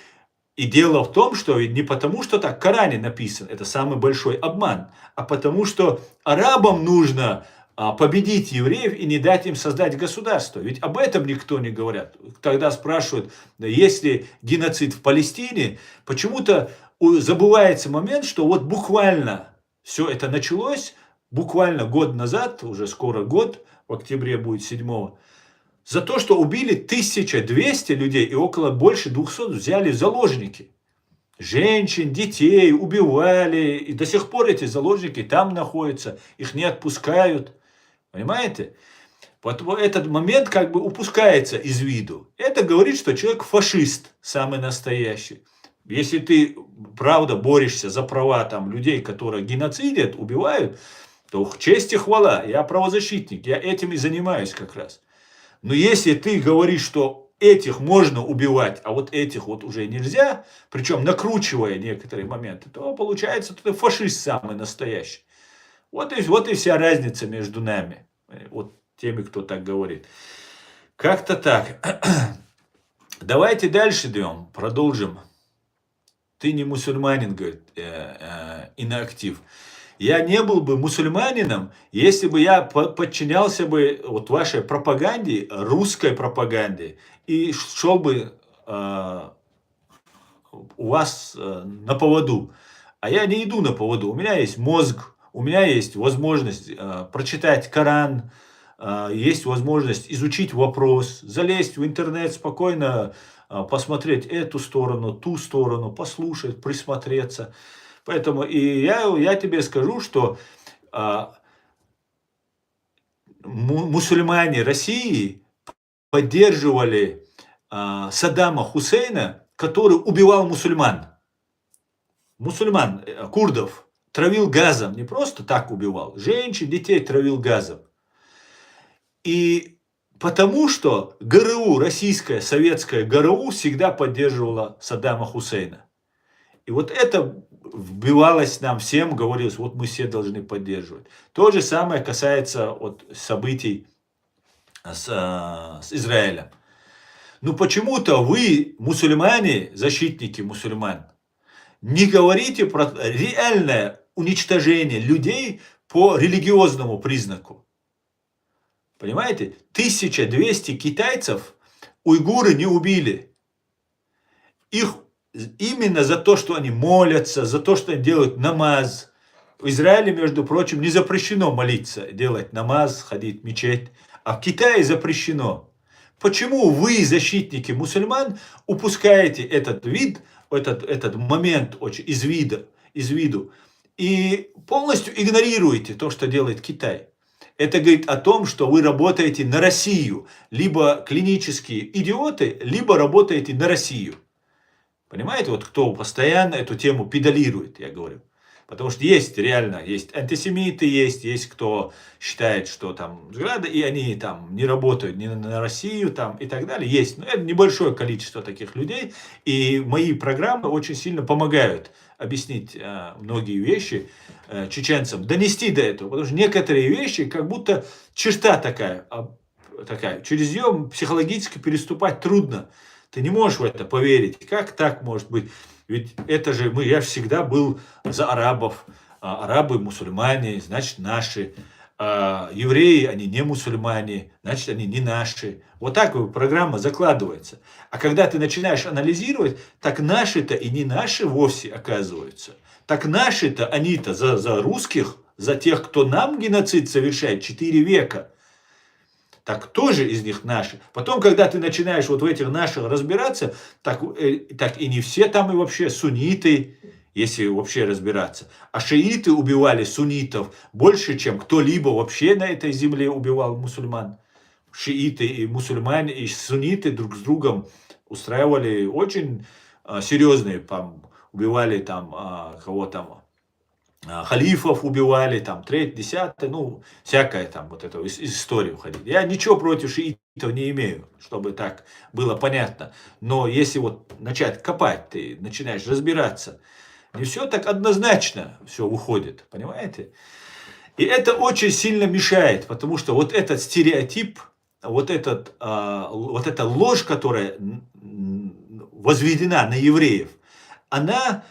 И дело в том, что не потому, что так в Коране написано, это самый большой обман, а потому что арабам нужно победить евреев и не дать им создать государство. Ведь об этом никто не говорит. Когда спрашивают, есть ли геноцид в Палестине, почему-то забывается момент, что вот буквально все это началось, буквально год назад, уже скоро год, в октябре будет 7-го, за то, что убили 1200 людей и около больше 200 взяли в заложники. Женщин, детей убивали, и до сих пор эти заложники там находятся, их не отпускают. Понимаете? Поэтому этот момент как бы упускается из виду. Это говорит, что человек фашист, самый настоящий. Если ты, правда, борешься за права там, людей, которые геноцидят, убивают, то честь и хвала. Я правозащитник, я этим и занимаюсь как раз. Но если ты говоришь, что этих можно убивать, а вот этих вот уже нельзя, причем накручивая некоторые моменты, то получается, что ты фашист самый настоящий. Вот и вся разница между нами, вот теми, кто так говорит. Как-то так. Давайте дальше идем, продолжим. Ты не мусульманин, говорит, иноактив. Я не был бы мусульманином, если бы я подчинялся бы вот вашей пропаганде, русской пропаганде, и шел бы у вас на поводу. А я не иду на поводу. У меня есть мозг, у меня есть возможность прочитать Коран, есть возможность изучить вопрос, залезть в интернет спокойно, посмотреть эту сторону, ту сторону, послушать, присмотреться. Поэтому и я тебе скажу, что мусульмане России поддерживали Саддама Хусейна, который убивал мусульман. Мусульман, курдов, травил газом, не просто так убивал, женщин, детей травил газом. И потому что ГРУ, российская, советская ГРУ всегда поддерживала Саддама Хусейна. И вот это вбивалось нам всем, говорилось, вот мы все должны поддерживать. То же самое касается вот событий с Израилем. Но почему-то вы, мусульмане, защитники мусульман, не говорите про реальное уничтожение людей по религиозному признаку. Понимаете? 1200 китайцев уйгуры не убили. Их именно за то, что они молятся, за то, что они делают намаз. В Израиле, между прочим, не запрещено молиться, делать намаз, ходить в мечеть. А в Китае запрещено. Почему вы, защитники мусульман, упускаете этот вид, этот момент из виду и полностью игнорируете то, что делает Китай? Это говорит о том, что вы работаете на Россию. Либо клинические идиоты, либо работаете на Россию. Понимаете, вот кто постоянно эту тему педалирует, я говорю. Потому что есть реально, есть антисемиты, есть кто считает, что там взгляды, и они там не работают ни на Россию там, и так далее. Есть, но это небольшое количество таких людей. И мои программы очень сильно помогают объяснить многие вещи чеченцам, донести до этого. Потому что некоторые вещи, как будто черта такая, через нее психологически переступать трудно. Ты не можешь в это поверить. Как так может быть? Ведь это же я всегда был за арабов. Арабы мусульмане, значит наши. Евреи, они не мусульмане, значит они не наши. Вот так программа закладывается. А когда ты начинаешь анализировать, так наши-то и не наши вовсе оказываются. Так наши-то, они-то за русских, за тех, кто нам геноцид совершает 4 века. Так тоже из них наши. Потом, когда ты начинаешь вот в этих наших разбираться, так и не все там и вообще сунниты, если вообще разбираться. А шииты убивали суннитов больше, чем кто-либо вообще на этой земле убивал мусульман. Шииты и мусульмане, и сунниты друг с другом устраивали очень серьезные, там, убивали там кого там, халифов убивали, там, 3, 10, ну, всякое там, вот это из истории уходить. Я ничего против шиитов не имею, чтобы так было понятно. Но если вот начать копать, ты начинаешь разбираться, не все так однозначно все выходит, понимаете? И это очень сильно мешает, потому что вот этот стереотип, вот эта ложь, которая возведена на евреев, она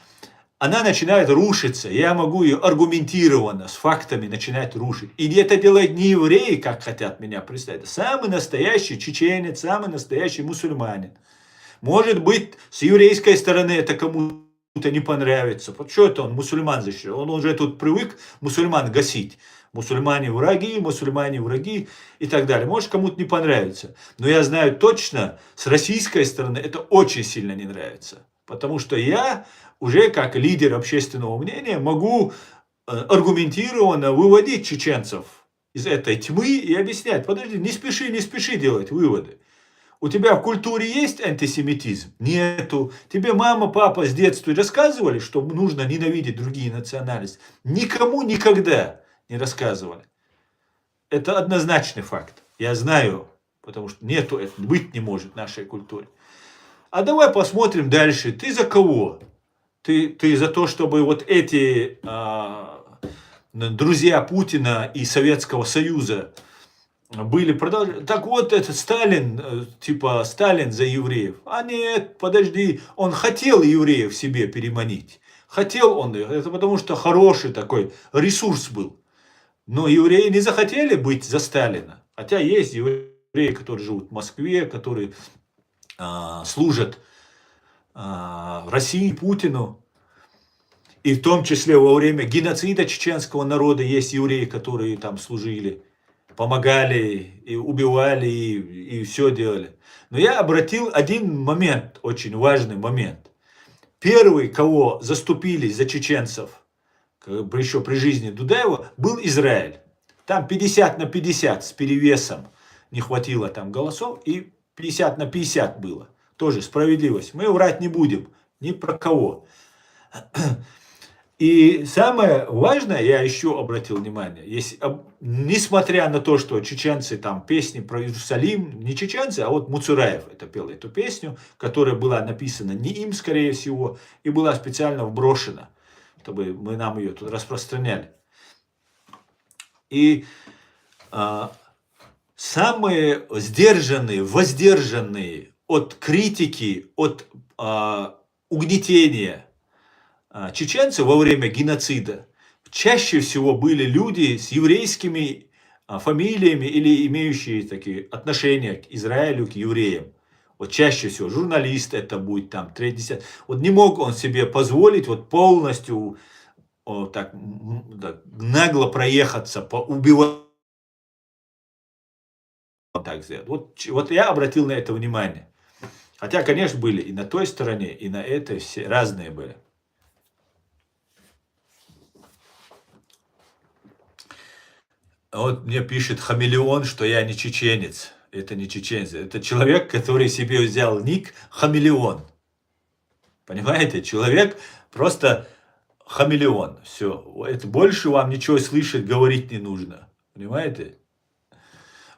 начинает рушиться. Я могу ее аргументированно, с фактами начинать рушить. И это делают не евреи, как хотят меня представить. Самый настоящий чеченец, самый настоящий мусульманин. Может быть, с еврейской стороны это кому-то не понравится. Вот что это он мусульман защищает? Он уже тут привык мусульман гасить. Мусульмане враги и так далее. Может, кому-то не понравится. Но я знаю точно, с российской стороны это очень сильно не нравится. Потому что я уже как лидер общественного мнения могу аргументированно выводить чеченцев из этой тьмы и объяснять. Подожди, не спеши делать выводы. У тебя в культуре есть антисемитизм? Нету. Тебе мама, папа с детства рассказывали, что нужно ненавидеть другие национальности? Никому никогда не рассказывали. Это однозначный факт. Я знаю, потому что нету, это быть не может в нашей культуре. А давай посмотрим дальше. Ты за кого? Ты за то, чтобы вот эти друзья Путина и Советского Союза были продолжены. Так вот, этот Сталин, типа Сталин за евреев. А нет, подожди, он хотел евреев себе переманить. Хотел он их, это потому что хороший такой ресурс был. Но евреи не захотели быть за Сталина. Хотя есть евреи, которые живут в Москве, которые служат России, Путину. И в том числе во время геноцида чеченского народа есть евреи, которые там служили, помогали, и убивали, и все делали. Но я обратил один момент, очень важный момент. Первый, кого заступились за чеченцев, еще при жизни Дудаева, был Израиль. Там 50 на 50 с перевесом не хватило там голосов, и 50 на 50 было. Тоже справедливость. Мы врать не будем ни про кого. И самое важное, я еще обратил внимание, если, несмотря на то, что чеченцы там песни про Иерусалим, не чеченцы, а вот Муцураев это пел эту песню, которая была написана не им, скорее всего, и была специально вброшена, чтобы нам ее тут распространяли. И самые сдержанные, воздержанные от критики, от угнетения чеченцев во время геноцида чаще всего были люди с еврейскими фамилиями или имеющие такие отношения к Израилю, к евреям. Вот чаще всего журналист это будет там, третий. Вот не мог он себе позволить вот полностью так нагло проехаться, убивать. Так сделать. Вот я обратил на это внимание. Хотя, конечно, были и на той стороне, и на этой, все разные были. Вот мне пишет Хамелеон, что я не чеченец. Это не чеченец. Это человек, который себе взял ник Хамелеон. Понимаете? Человек просто хамелеон. Все. Это больше вам ничего слышать, говорить не нужно. Понимаете?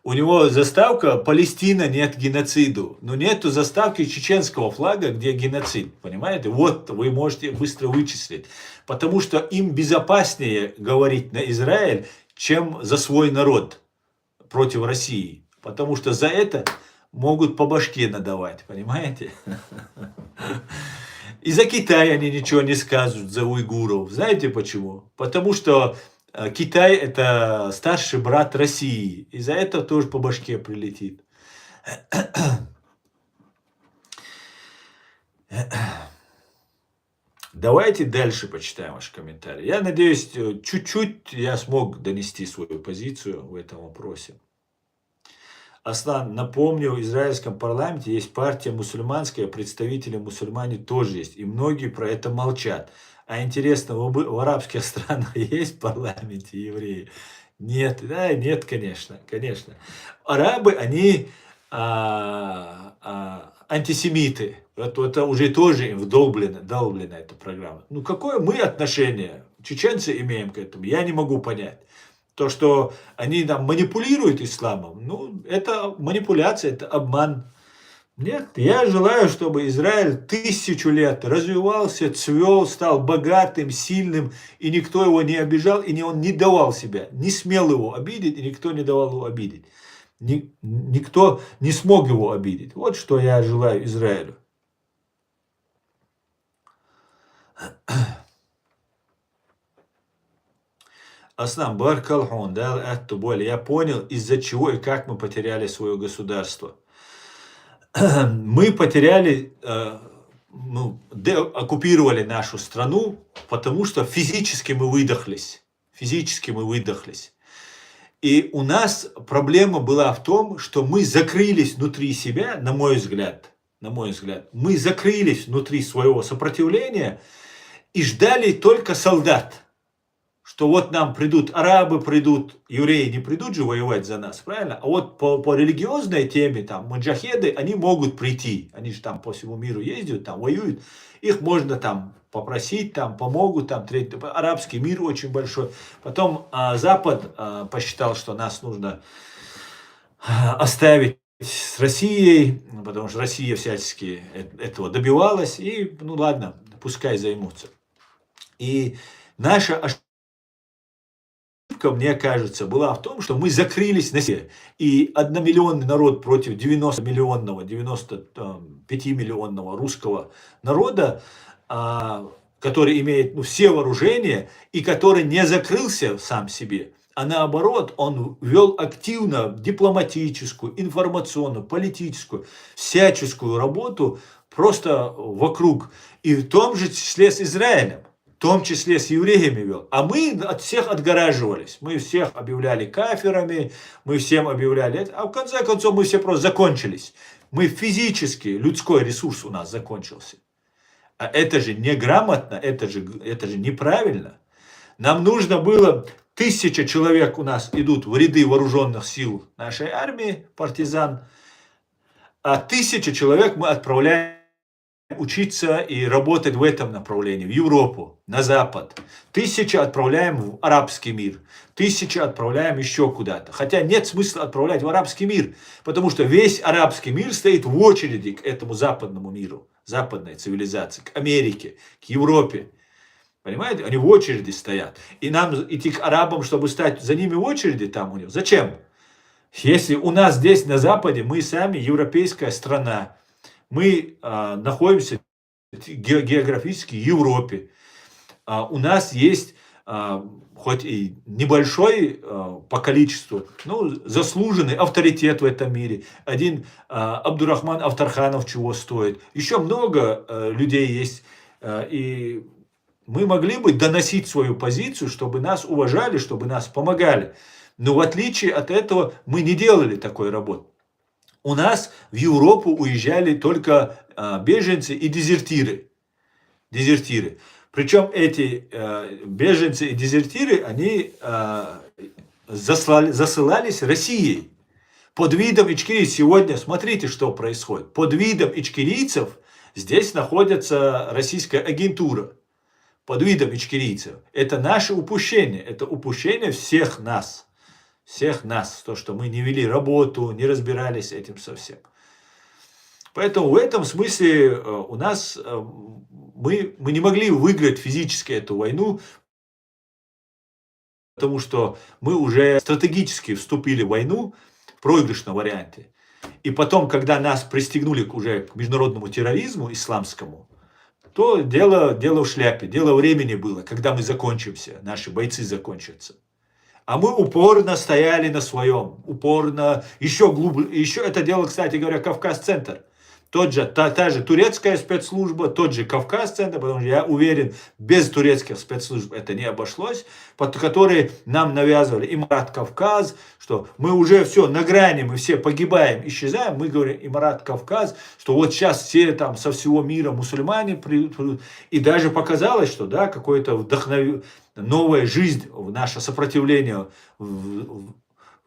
У него заставка «Палестина нет геноциду». Но нету заставки чеченского флага, где геноцид. Понимаете? Вот вы можете быстро вычислить. Потому что им безопаснее говорить на Израиль, чем за свой народ против России. Потому что за это могут по башке надавать. Понимаете? И за Китай они ничего не скажут, за уйгуров. Знаете почему? Потому что Китай это старший брат России. И за это тоже по башке прилетит. Давайте дальше почитаем ваши комментарии. Я надеюсь, чуть-чуть я смог донести свою позицию в этом вопросе. Аслан, напомню, в израильском парламенте есть партия мусульманская, представители мусульмане тоже есть. И многие про это молчат. А интересно, в арабских странах есть в парламенте евреи? Нет, да, нет, конечно, конечно. Арабы, они антисемиты. Это уже тоже им вдолблена эта программа. Ну, какое мы отношение, чеченцы, имеем к этому, я не могу понять. То, что они там манипулируют исламом, ну, это манипуляция, это обман. Нет, я желаю, чтобы Израиль 1000 лет развивался, цвел, стал богатым, сильным, и никто его не обижал, и он не давал себя, не смел его обидеть, и никто не давал его обидеть. Никто не смог его обидеть. Вот что я желаю Израилю. Аслан, баркалхон, да, это боль. Я понял, из-за чего и как мы потеряли свое государство. Мы потеряли, оккупировали нашу страну, потому что физически мы выдохлись. Физически мы выдохлись. И у нас проблема была в том, что мы закрылись внутри себя, на мой взгляд, мы закрылись внутри своего сопротивления и ждали только солдат. Что вот нам придут арабы, придут евреи, не придут же воевать за нас, правильно? А вот по религиозной теме, там, маджахеды, они могут прийти. Они же там по всему миру ездят, там воюют. Их можно там попросить, там помогут, там арабский мир очень большой. Потом Запад посчитал, что нас нужно оставить с Россией, потому что Россия всячески этого добивалась. И, ну ладно, пускай займутся. И наша ошибка, мне кажется, была в том, что мы закрылись на себе. И 1-миллионный народ против 90-миллионного, 95-миллионного русского народа, который имеет все вооружения и который не закрылся сам себе, а наоборот, он вел активно дипломатическую, информационную, политическую, всяческую работу просто вокруг. И в том же числе с Израилем. В том числе с евреями вел. А мы от всех отгораживались. Мы всех объявляли кафирами, мы всем объявляли это. А в конце концов мы все просто закончились. Мы физически, людской ресурс у нас закончился. А это же неграмотно, это же неправильно. Нам нужно было 1000 человек у нас идут в ряды вооруженных сил нашей армии, партизан. А 1000 человек мы отправляем учиться и работать в этом направлении, в Европу, на Запад. 1000 отправляем в арабский мир. 1000 отправляем еще куда-то. Хотя нет смысла отправлять в арабский мир, потому что весь арабский мир стоит в очереди к этому западному миру, западной цивилизации, к Америке, к Европе. Понимаете? Они в очереди стоят. И нам идти к арабам, чтобы стать за ними в очереди там у них. Зачем? Если у нас здесь на Западе, мы сами европейская страна, мы находимся географически в Европе, у нас есть хоть и небольшой по количеству, но заслуженный авторитет в этом мире. Один Абдурахман Автарханов чего стоит. Еще много людей есть. И мы могли бы доносить свою позицию, чтобы нас уважали, чтобы нас помогали. Но в отличие от этого мы не делали такой работы. У нас в Европу уезжали только беженцы и дезертиры. Дезертиры. Причем эти беженцы и дезертиры, они засылались Россией. Под видом ичкерийцев, сегодня смотрите, что происходит. Под видом ичкерийцев здесь находится российская агентура. Под видом ичкерийцев. Это наше упущение. Это упущение всех нас. Всех нас. То, что мы не вели работу, не разбирались с этим совсем. Поэтому в этом смысле у нас мы не могли выиграть физически эту войну, потому что мы уже стратегически вступили в войну в проигрышном варианте. И потом, когда нас пристегнули уже к международному терроризму исламскому, то дело в шляпе, дело времени было, когда мы закончимся, наши бойцы закончатся. А мы упорно стояли на своем, упорно, еще глубже, еще это дело, кстати говоря, Кавказ-центр. Та же турецкая спецслужба, тот же Кавказ-центр, потому что я уверен, без турецких спецслужб это не обошлось, под которые нам навязывали Имарат Кавказ, что мы уже все на грани, мы все погибаем, исчезаем, мы говорим Имарат Кавказ, что вот сейчас все там со всего мира мусульмане, и даже показалось, что да, какое-то новая жизнь в наше сопротивление,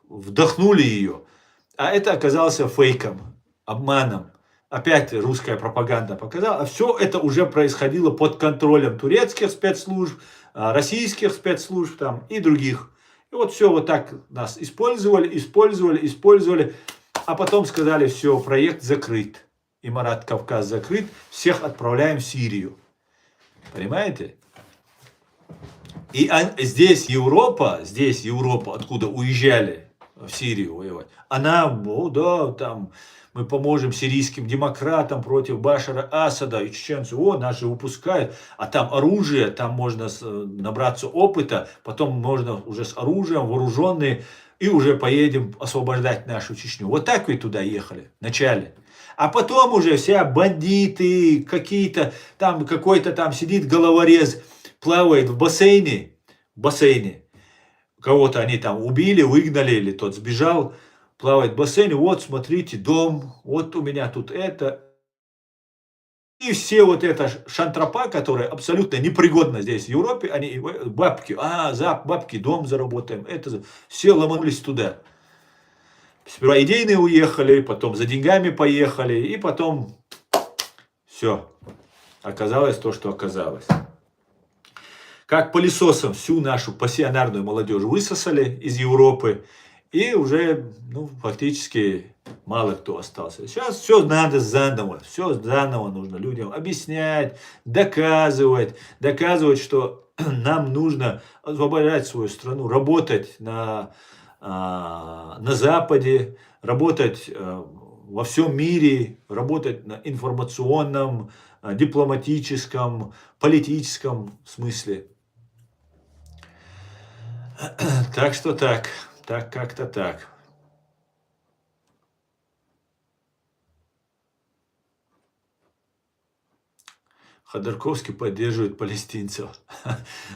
вдохнули ее, а это оказалось фейком, обманом. Опять русская пропаганда показала, а все это уже происходило под контролем турецких спецслужб, российских спецслужб там, и других. И вот все вот так нас использовали, а потом сказали, все, проект закрыт. Имарат Кавказ закрыт, всех отправляем в Сирию. Понимаете? И здесь Европа, откуда уезжали в Сирию воевать, она, ну да, там... Мы поможем сирийским демократам против Башара Асада и чеченцев. О, нас же выпускают. А там оружие, там можно набраться опыта. Потом можно уже с оружием, вооруженные. И уже поедем освобождать нашу Чечню. Вот так ведь туда ехали вначале. А потом уже все бандиты, какие-то там, какой-то там сидит головорез, плавает в бассейне. Кого-то они там убили, выгнали, или тот сбежал. Плавает в бассейне, вот смотрите, дом, вот у меня тут это. И все вот эта шантропа, которая абсолютно непригодна здесь в Европе, они бабки, бабки, дом заработаем, это все ломанулись туда. Сперва идейные уехали, потом за деньгами поехали, и потом все, оказалось то, что оказалось. Как пылесосом всю нашу пассионарную молодежь высосали из Европы, и уже, ну, фактически мало кто остался. Сейчас все надо заново, нужно людям объяснять, доказывать, что нам нужно освобождать свою страну, работать на Западе, работать во всем мире, работать на информационном, дипломатическом, политическом смысле. Так что так. Так, как-то так. Ходорковский поддерживает палестинцев.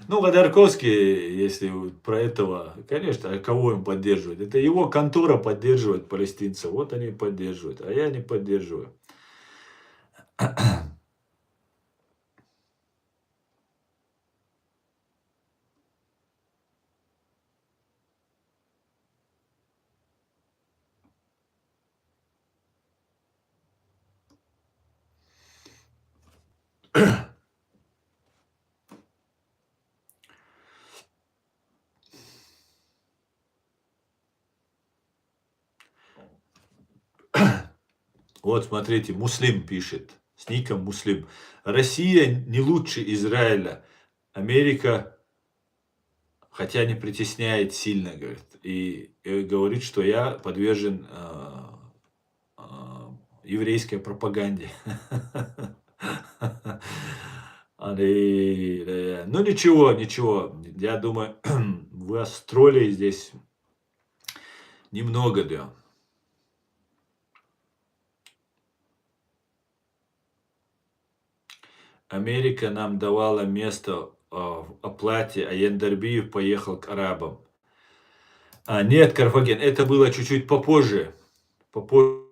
Ну, Ходорковский, если про этого, конечно, кого он поддерживает? Это его контора поддерживает палестинцев. Вот они поддерживают, а я не поддерживаю. Вот смотрите, Муслим пишет, с ником Муслим. Россия не лучше Израиля. Америка, хотя не притесняет сильно, говорит, и говорит, что я подвержен еврейской пропаганде. Ну ничего, ничего. Я думаю, вы остроили здесь немного, да. Америка нам давала место в оплате, а Яндарбиев поехал к арабам. Нет, Карфаген, это было чуть-чуть попозже. Попозже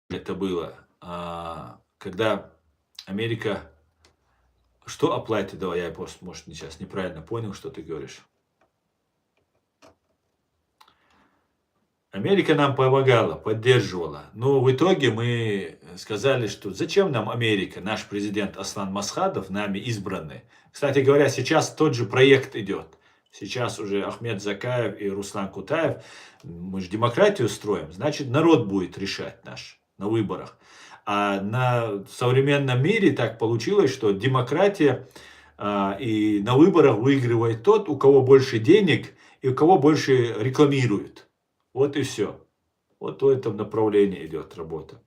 это было. Когда Америка... Что оплате давала? Я просто, может, сейчас неправильно понял, что ты говоришь. Америка нам помогала, поддерживала. Но в итоге мы сказали, что зачем нам Америка, наш президент Аслан Масхадов, нами избранный. Кстати говоря, сейчас тот же проект идет. Сейчас уже Ахмед Закаев и Руслан Кутаев, мы же демократию строим, значит народ будет решать наш на выборах. А на современном мире так получилось, что демократия и на выборах выигрывает тот, у кого больше денег и у кого больше рекламируют. Вот и все. Вот в этом направлении идет работа.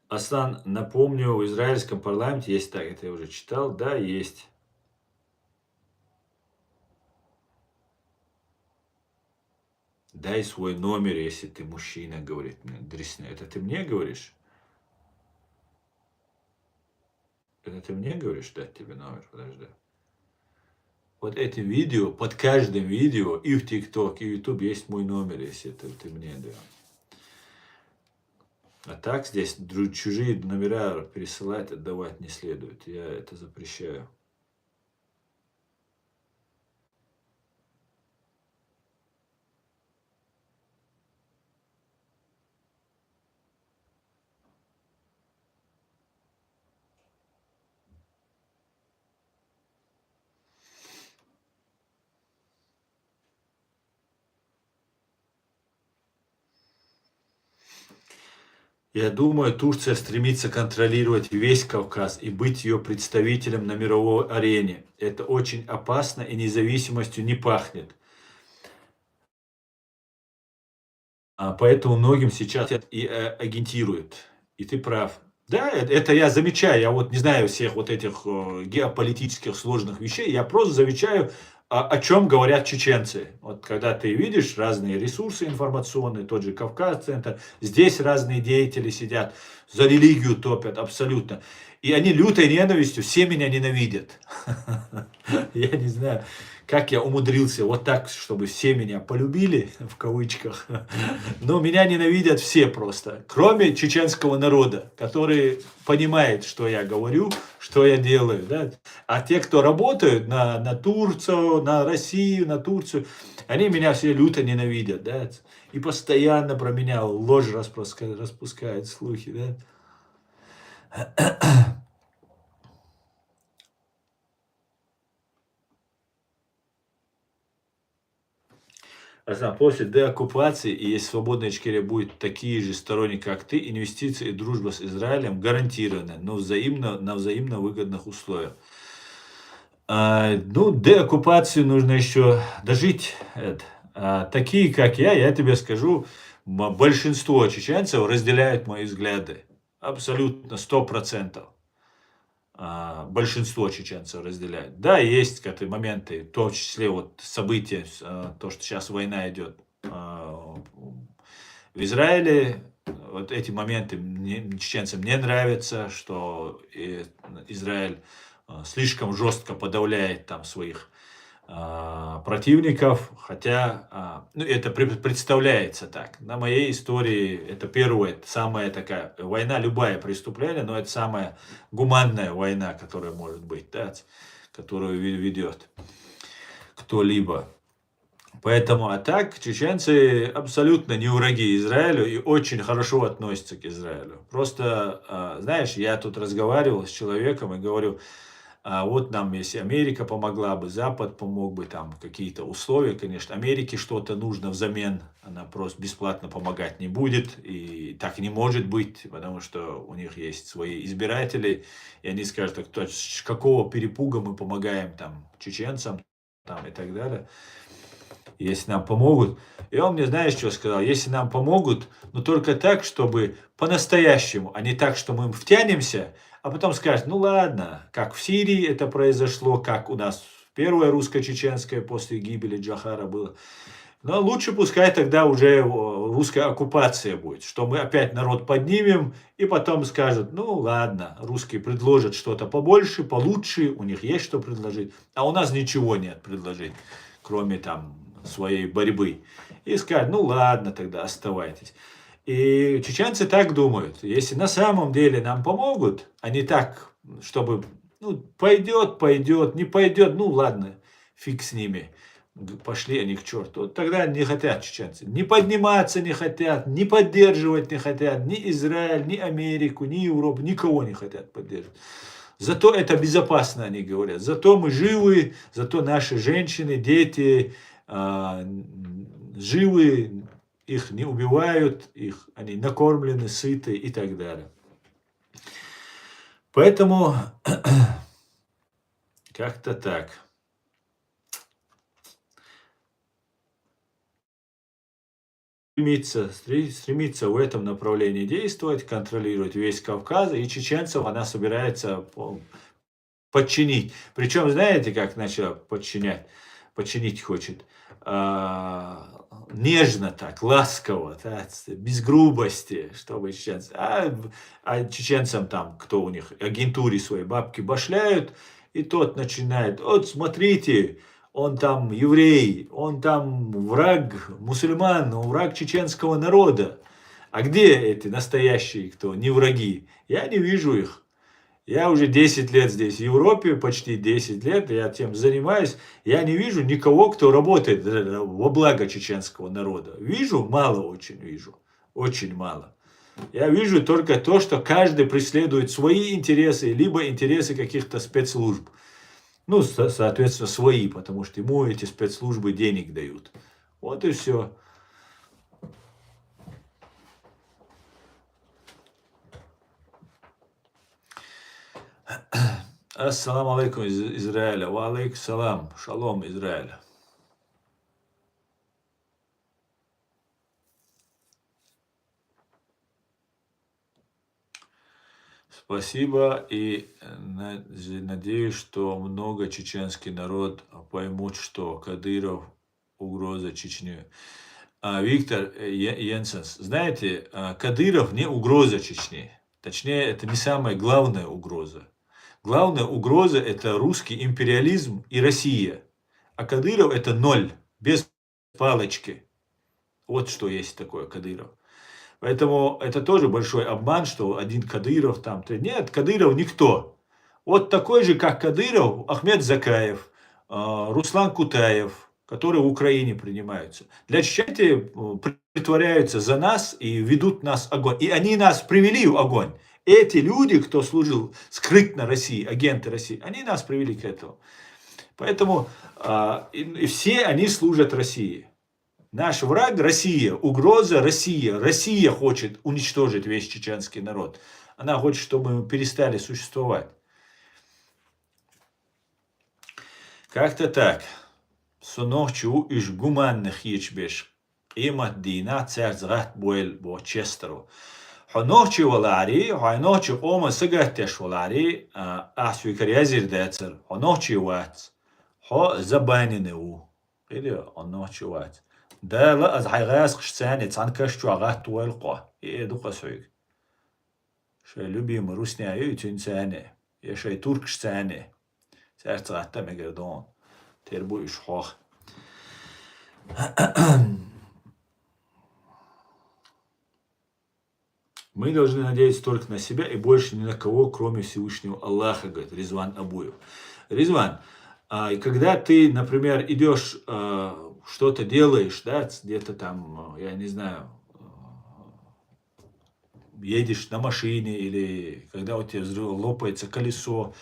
Аслан, напомню, в израильском парламенте есть так, это я уже читал, да, есть. Дай свой номер, если ты мужчина, говорит мне. Дресня. Это ты мне говоришь? Это ты мне говоришь дать тебе номер? Подожди. Вот эти видео, под каждым видео и в ТикТок, и в Ютуб есть мой номер, если это ты мне, да. А так здесь чужие номера пересылать, отдавать не следует. Я это запрещаю. Я думаю, Турция стремится контролировать весь Кавказ и быть ее представителем на мировой арене. Это очень опасно и независимостью не пахнет. Поэтому многим сейчас и агентируют. И ты прав. Да, это я замечаю. Я вот не знаю всех вот этих геополитических сложных вещей. Я просто замечаю, о чем говорят чеченцы. Вот когда ты видишь разные ресурсы информационные, тот же Кавказ-центр, здесь разные деятели сидят, за религию топят абсолютно. И они лютой ненавистью, все меня ненавидят. Я не знаю, как я умудрился вот так, чтобы все меня полюбили, в кавычках. Но меня ненавидят все просто, кроме чеченского народа, который понимает, что я говорю, что я делаю. Да? А те, кто работают на Турцию, на Россию, на Турцию, они меня все люто ненавидят. Да? И постоянно про меня ложь распускают слухи. Да? После деоккупации и если свободная Ичкерия будет такие же сторонники, как ты, инвестиции и дружба с Израилем гарантированы, но на взаимно выгодных условиях. Ну, деоккупацию нужно еще дожить. Такие, как я тебе скажу, большинство чеченцев разделяют мои взгляды. Абсолютно, 100%. Большинство чеченцев разделяют. Да, есть какие-то моменты, в том числе вот события, то, что сейчас война идет в Израиле. Вот эти моменты чеченцам не нравятся, что Израиль слишком жестко подавляет там своих противников, хотя ну, это представляется так. На моей истории это первая, самая такая война, любая преступление, но это самая гуманная война, которая может быть, да, которую ведет кто-либо. Поэтому, а так, чеченцы абсолютно не враги Израилю и очень хорошо относятся к Израилю. Просто, знаешь, я тут разговаривал с человеком и говорю, А вот нам, если Америка помогла бы, Запад помог бы, там какие-то условия, конечно, Америке что-то нужно взамен, она просто бесплатно помогать не будет, и так не может быть, потому что у них есть свои избиратели, и они скажут, так, с какого перепуга мы помогаем там чеченцам там, и так далее, если нам помогут. И он мне, знаешь, что сказал, если нам помогут, но только так, чтобы по-настоящему, а не так, что мы втянемся, а потом скажут, ну ладно, как в Сирии это произошло, как у нас первое русско-чеченское после гибели Джахара было. Но лучше пускай тогда уже русская оккупация будет, что мы опять народ поднимем, и потом скажут, ну ладно, русские предложат что-то побольше, получше, у них есть что предложить, а у нас ничего нет предложить, кроме там своей борьбы. И скажут, ну ладно, тогда оставайтесь. И чеченцы так думают, если на самом деле нам помогут, а не так, чтобы, ну, пойдет, пойдет, не пойдет, ну ладно, фиг с ними. Пошли они к черту. Вот тогда не хотят чеченцы. Не подниматься не хотят, не поддерживать не хотят. Ни Израиль, ни Америку, ни Европу. Никого не хотят поддерживать. Зато это безопасно, они говорят. Зато мы живы, зато наши женщины, дети живы, их не убивают, их, они накормлены, сыты и так далее. Поэтому как-то так. Стремится в этом направлении действовать, контролировать весь Кавказ, и чеченцев она собирается подчинить. Причем, знаете, как начала подчинять? Подчинить хочет. Нежно так, ласково, так, без грубости, чтобы чеченцы. А чеченцам там, кто у них, агентуре своей бабки башляют, и тот начинает, вот смотрите, он там еврей, он там враг мусульман, он враг чеченского народа. А где эти настоящие, кто не враги? Я не вижу их. Я уже 10 лет здесь, в Европе, почти 10 лет, я тем занимаюсь. Я не вижу никого, кто работает во благо чеченского народа. Вижу, мало очень вижу, очень мало. Я вижу только то, что каждый преследует свои интересы, либо интересы каких-то спецслужб. Ну, соответственно, свои, потому что ему эти спецслужбы денег дают. Вот и все. Ассаламу алейкум из Израиля. Ва алейкум салам. Шалом, Израиль. Спасибо, и надеюсь, что много чеченский народ поймут, что Кадыров угроза Чечне. Виктор Йенсенс, знаете, Кадыров не угроза Чечне. Точнее, это не самая главная угроза. Главная угроза – это русский империализм и Россия. А Кадыров – это ноль, без палочки. Вот что есть такое Кадыров. Поэтому это тоже большой обман, что один Кадыров там. Нет, Кадыров никто. Вот такой же, как Кадыров, Ахмед Закаев, Руслан Кутаев, которые в Украине принимаются. Для чеченцев притворяются за нас и ведут нас огонь. И они нас привели в огонь. Эти люди, кто служил скрытно России, агенты России, они нас привели к этому. Поэтому и все они служат России. Наш враг Россия, угроза Россия. Россия хочет уничтожить весь чеченский народ. Она хочет, чтобы мы перестали существовать. Как-то так. Сонохчу иш гуманных ечбеш. Имат дина церзгат буэль бо честеру. Хонохчи валари, хонохчи ома сагаттеш валари, асви карьязир децер. Хонохчи вац. Хо забанинеу. Или хонохчи вац. Да لا از حقیقت خشتنی تان کش تو عقد توال قا یه قصوی شلوبی مروسنی ایو تینسانه یه شای ترکستانه سرت قطع مگردون تربو اشخاخ. Мы должны надеяться только на себя и больше ни на кого, кроме Всевышнего Аллаха, говорит Резван Абуев. Резван, когда ты, например, идешь что-то делаешь, да, где-то там, я не знаю, едешь на машине или когда у тебя лопается колесо,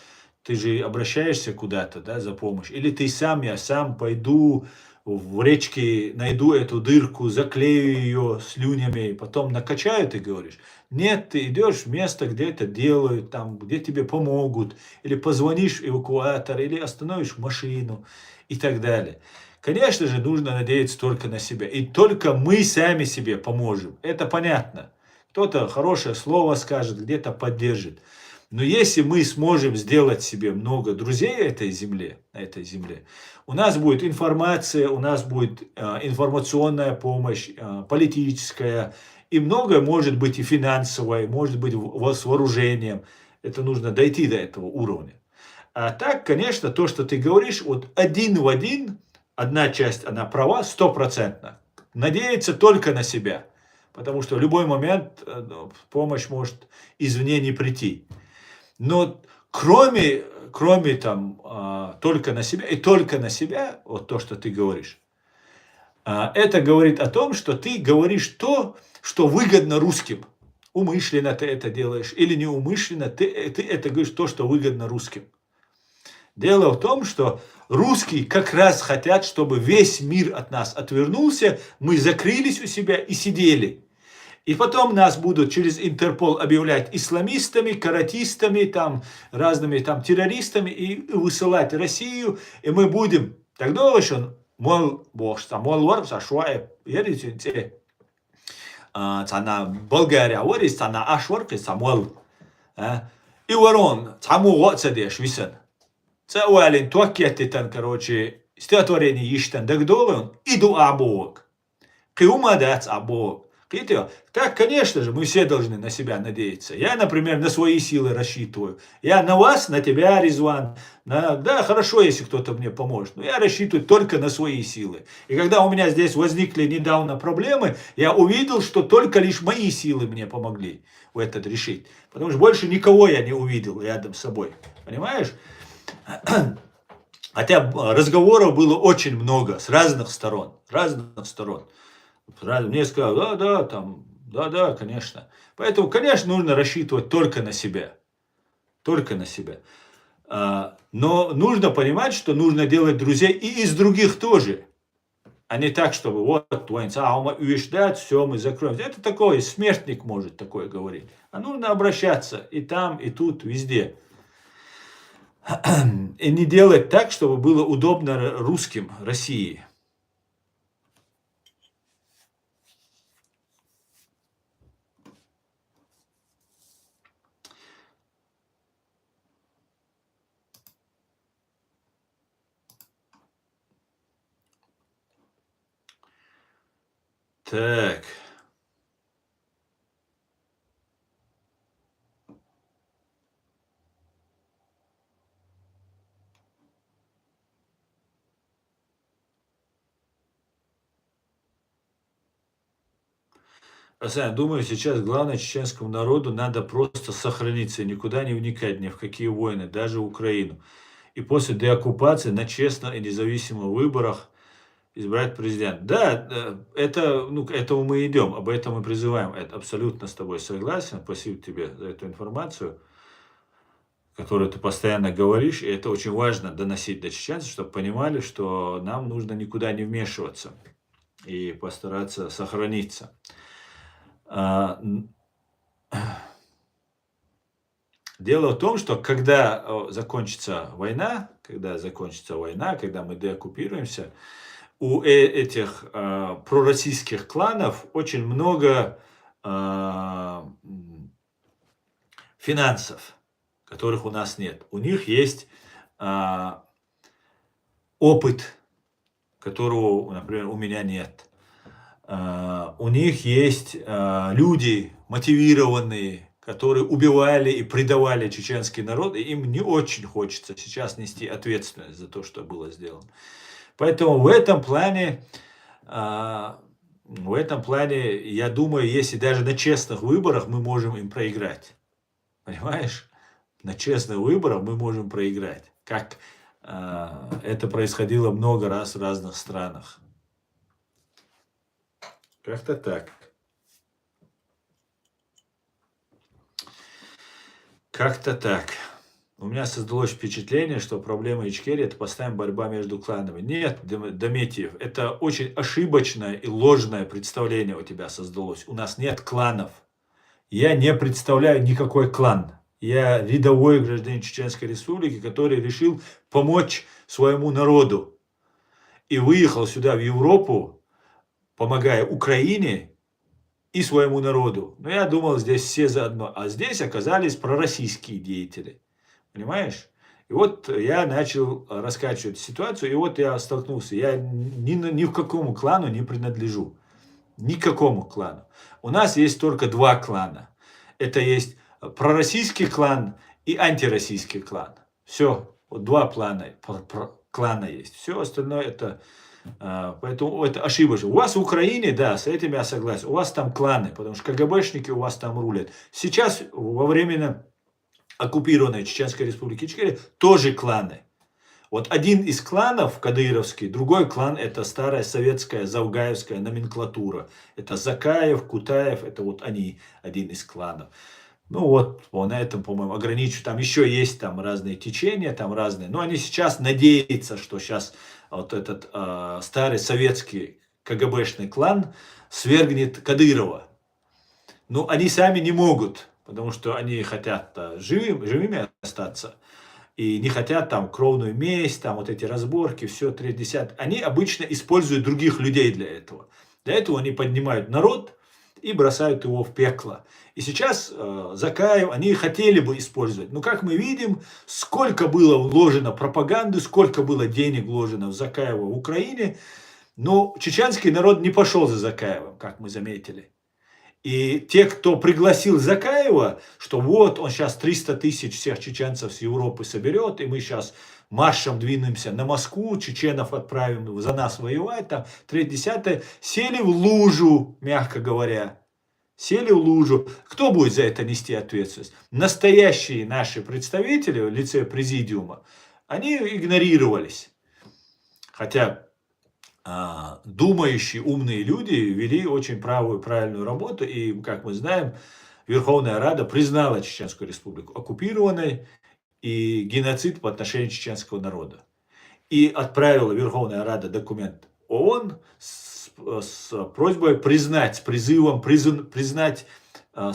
Ты же обращаешься куда-то, да, за помощью. Или ты сам, я сам пойду в речке, найду эту дырку, заклею ее слюнями, потом накачаю, ты говоришь. Нет, ты идешь в место, где это делают, там, где тебе помогут, или позвонишь в эвакуатор, или остановишь машину и так далее. Конечно же, нужно надеяться только на себя. И только мы сами себе поможем. Это понятно. Кто-то хорошее слово скажет, где-то поддержит. Но если мы сможем сделать себе много друзей на этой земле, у нас будет информация, у нас будет информационная помощь, политическая, и многое может быть и финансовое, может быть с вооружением. Это нужно дойти до этого уровня. А так, конечно, то, что ты говоришь, вот один в один, одна часть, она права, стопроцентно. Надеяться только на себя. Потому что в любой момент помощь может извне не прийти. Но кроме там только на себя, и только на себя, вот то, что ты говоришь, это говорит о том, что ты говоришь то, что выгодно русским. Умышленно ты это делаешь или неумышленно, ты это говоришь то, что выгодно русским. Дело в том, что русские как раз хотят, чтобы весь мир от нас отвернулся, мы закрылись у себя и сидели. И потом нас будут через Интерпол объявлять исламистами, каратистами, там, разными там, террористами и высылать в Россию. И мы будем, тогда еще, мол, бог, там, мол, вар, сашуай, ерите, цана Болгария, варис, цана ашварки, самуэл. И ворон, цаму вацадеш, висен. Це уэлин, туакетитан, короче, стихотворение иштан, дагдолын, иду абок. Киумадац абок. Так, конечно же, мы все должны на себя надеяться. Я, например, на свои силы рассчитываю. Я на вас, на тебя, Резван. Да, хорошо, если кто-то мне поможет. Но я рассчитываю только на свои силы. И когда у меня здесь возникли недавно проблемы, я увидел, что только лишь мои силы мне помогли в этот решить. Потому что больше никого я не увидел рядом с собой. Понимаешь? Хотя разговоров было очень много с разных сторон. Разных сторон. Мне сказали, да, там, да, конечно. Поэтому, конечно, нужно рассчитывать только на себя. Только на себя. Но нужно понимать, что нужно делать друзей и из других тоже. А не так, чтобы вот, мы уезжать, все, мы закроем. Это такое, смертник может такое говорить. А нужно обращаться и там, и тут, везде. И не делать так, чтобы было удобно русским, России. Так. Асань, думаю, сейчас главное чеченскому народу надо просто сохраниться, никуда не вникать, ни в какие войны, даже Украину. И после деоккупации на честных и независимых выборах избрать президента. Да, это, ну, к этому мы идем, об этом мы призываем. Это абсолютно с тобой согласен. Спасибо тебе за эту информацию, которую ты постоянно говоришь. И это очень важно доносить до чеченцев, чтобы понимали, что нам нужно никуда не вмешиваться и постараться сохраниться. Дело в том, что когда закончится война, когда мы деоккупируемся, у этих пророссийских кланов очень много финансов, которых у нас нет. У них есть опыт, которого, например, у меня нет. У них есть люди мотивированные, которые убивали и предавали чеченский народ, и им не очень хочется сейчас нести ответственность за то, что было сделано. Поэтому в этом плане, я думаю, если даже на честных выборах мы можем им проиграть. Понимаешь? На честных выборах мы можем проиграть. Как это происходило много раз в разных странах. Как-то так. Как-то так. У меня создалось впечатление, что проблема Ичкерии – это постоянная борьба между кланами. Нет, Дометьев, это очень ошибочное и ложное представление у тебя создалось. У нас нет кланов. Я не представляю никакой клан. Я рядовой гражданин Чеченской Республики, который решил помочь своему народу. И выехал сюда, в Европу, помогая Украине и своему народу. Но я думал, здесь все заодно. А здесь оказались пророссийские деятели. Понимаешь? И вот я начал раскачивать ситуацию, и вот я столкнулся. Я ни в какому клану не принадлежу. Никакому клану. У нас есть только два клана. Это есть пророссийский клан и антироссийский клан. Все, вот два клана есть. Все остальное это... Поэтому это ошибочно. У вас в Украине, да, с этим я согласен. У вас там кланы, потому что КГБшники у вас там рулят. Сейчас, во время оккупированной Чеченской Республики Ичкерия, тоже кланы. Вот один из кланов кадыровский, другой клан это старая советская завгаевская номенклатура. Это Закаев, Кутаев, это вот они, один из кланов. Ну вот, на этом, по-моему, ограничу. Там еще есть там разные течения, там разные. Но они сейчас надеются, что сейчас вот этот старый советский КГБшный клан свергнет Кадырова. Но они сами не могут, потому что они хотят живыми остаться. И не хотят там кровную месть, там вот эти разборки, все 30. Они обычно используют других людей для этого. Для этого они поднимают народ и бросают его в пекло. И сейчас Закаев, они хотели бы использовать. Но как мы видим, сколько было вложено пропаганды, сколько было денег вложено в Закаева в Украине. Но чеченский народ не пошел за Закаевым, как мы заметили. И те, кто пригласил Закаева, что вот он сейчас 300 тысяч всех чеченцев с Европы соберет, и мы сейчас маршем двинемся на Москву, чеченов отправим за нас воевать, там 3-10, сели в лужу, мягко говоря. Сели в лужу. Кто будет за это нести ответственность? Настоящие наши представители в лице президиума, они игнорировались. Хотя думающие, умные люди вели очень правильную работу. И, как мы знаем, Верховная Рада признала Чеченскую Республику оккупированной и геноцид по отношению чеченского народа. И отправила Верховная Рада документ ООН с просьбой признать, с призывом признать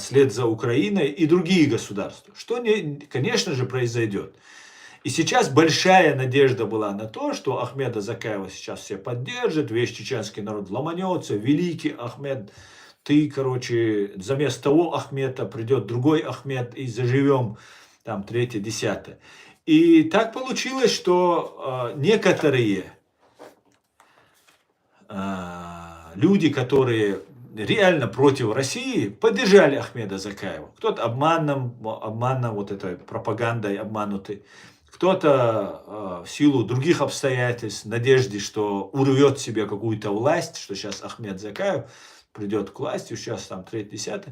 след за Украиной и другие государства. Что, конечно же, произойдет. И сейчас большая надежда была на то, что Ахмеда Закаева сейчас все поддержат, весь чеченский народ ломанется, великий Ахмед, ты, короче, заместо того Ахмеда придет другой Ахмед и заживем там 3-10. И так получилось, что некоторые люди, которые реально против России, поддержали Ахмеда Закаева. Кто-то обманом вот этой пропагандой обманутый. Кто-то в силу других обстоятельств, в надежде, что урвет себе какую-то власть, что сейчас Ахмед Закаев придет к власти, сейчас там 3-10,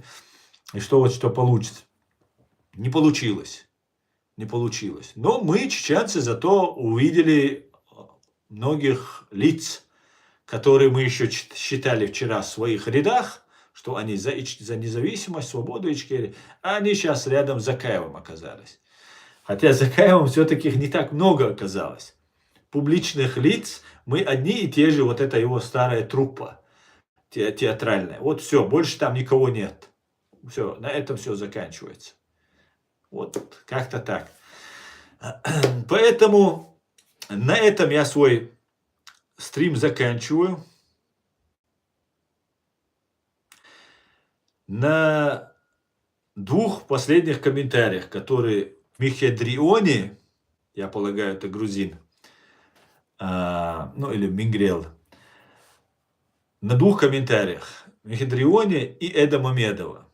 и что получится. Не получилось. Не получилось. Но мы, чеченцы, зато увидели многих лиц, которые мы еще считали вчера в своих рядах, что они за независимость, свободу Ичкерии, а они сейчас рядом с Закаевым оказались. Хотя Закаевым все-таки не так много оказалось. Публичных лиц мы одни и те же, вот это его старая труппа театральная. Вот все, больше там никого нет. Все, на этом все заканчивается. Вот как-то так. Поэтому на этом я свой стрим заканчиваю. На двух последних комментариях, которые Мехедрионе, я полагаю, это грузин, ну или Мингрел, на двух комментариях, Мехедрионе и Эда Мамедова.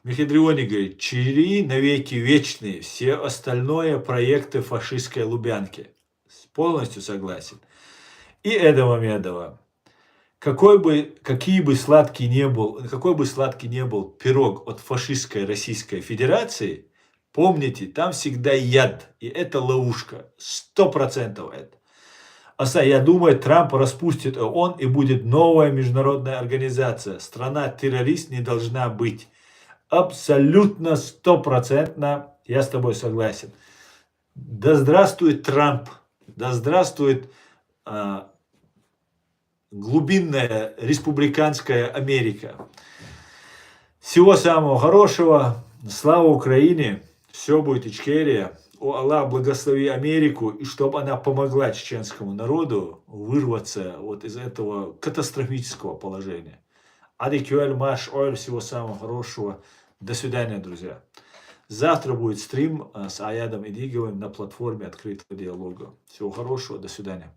Мехедрионе говорит, чери навеки вечные, все остальное проекты фашистской Лубянки. Полностью согласен. И Эда Мамедова. Какой бы сладкий не был пирог от фашистской Российской Федерации, помните, там всегда яд, и это ловушка, 100% это. Я думаю, Трамп распустит ООН и будет новая международная организация. Страна-террорист не должна быть. Абсолютно 100% я с тобой согласен. Да здравствует Трамп, да здравствует глубинная республиканская Америка. Всего самого хорошего. Слава Украине. Все будет Ичкерия. О, Аллах, благослови Америку, и чтобы она помогла чеченскому народу вырваться вот из этого катастрофического положения. Адикюэль Маш Ойль, всего самого хорошего. До свидания, друзья. Завтра будет стрим с Аядом Идиговым на платформе открытого диалога. Всего хорошего, до свидания.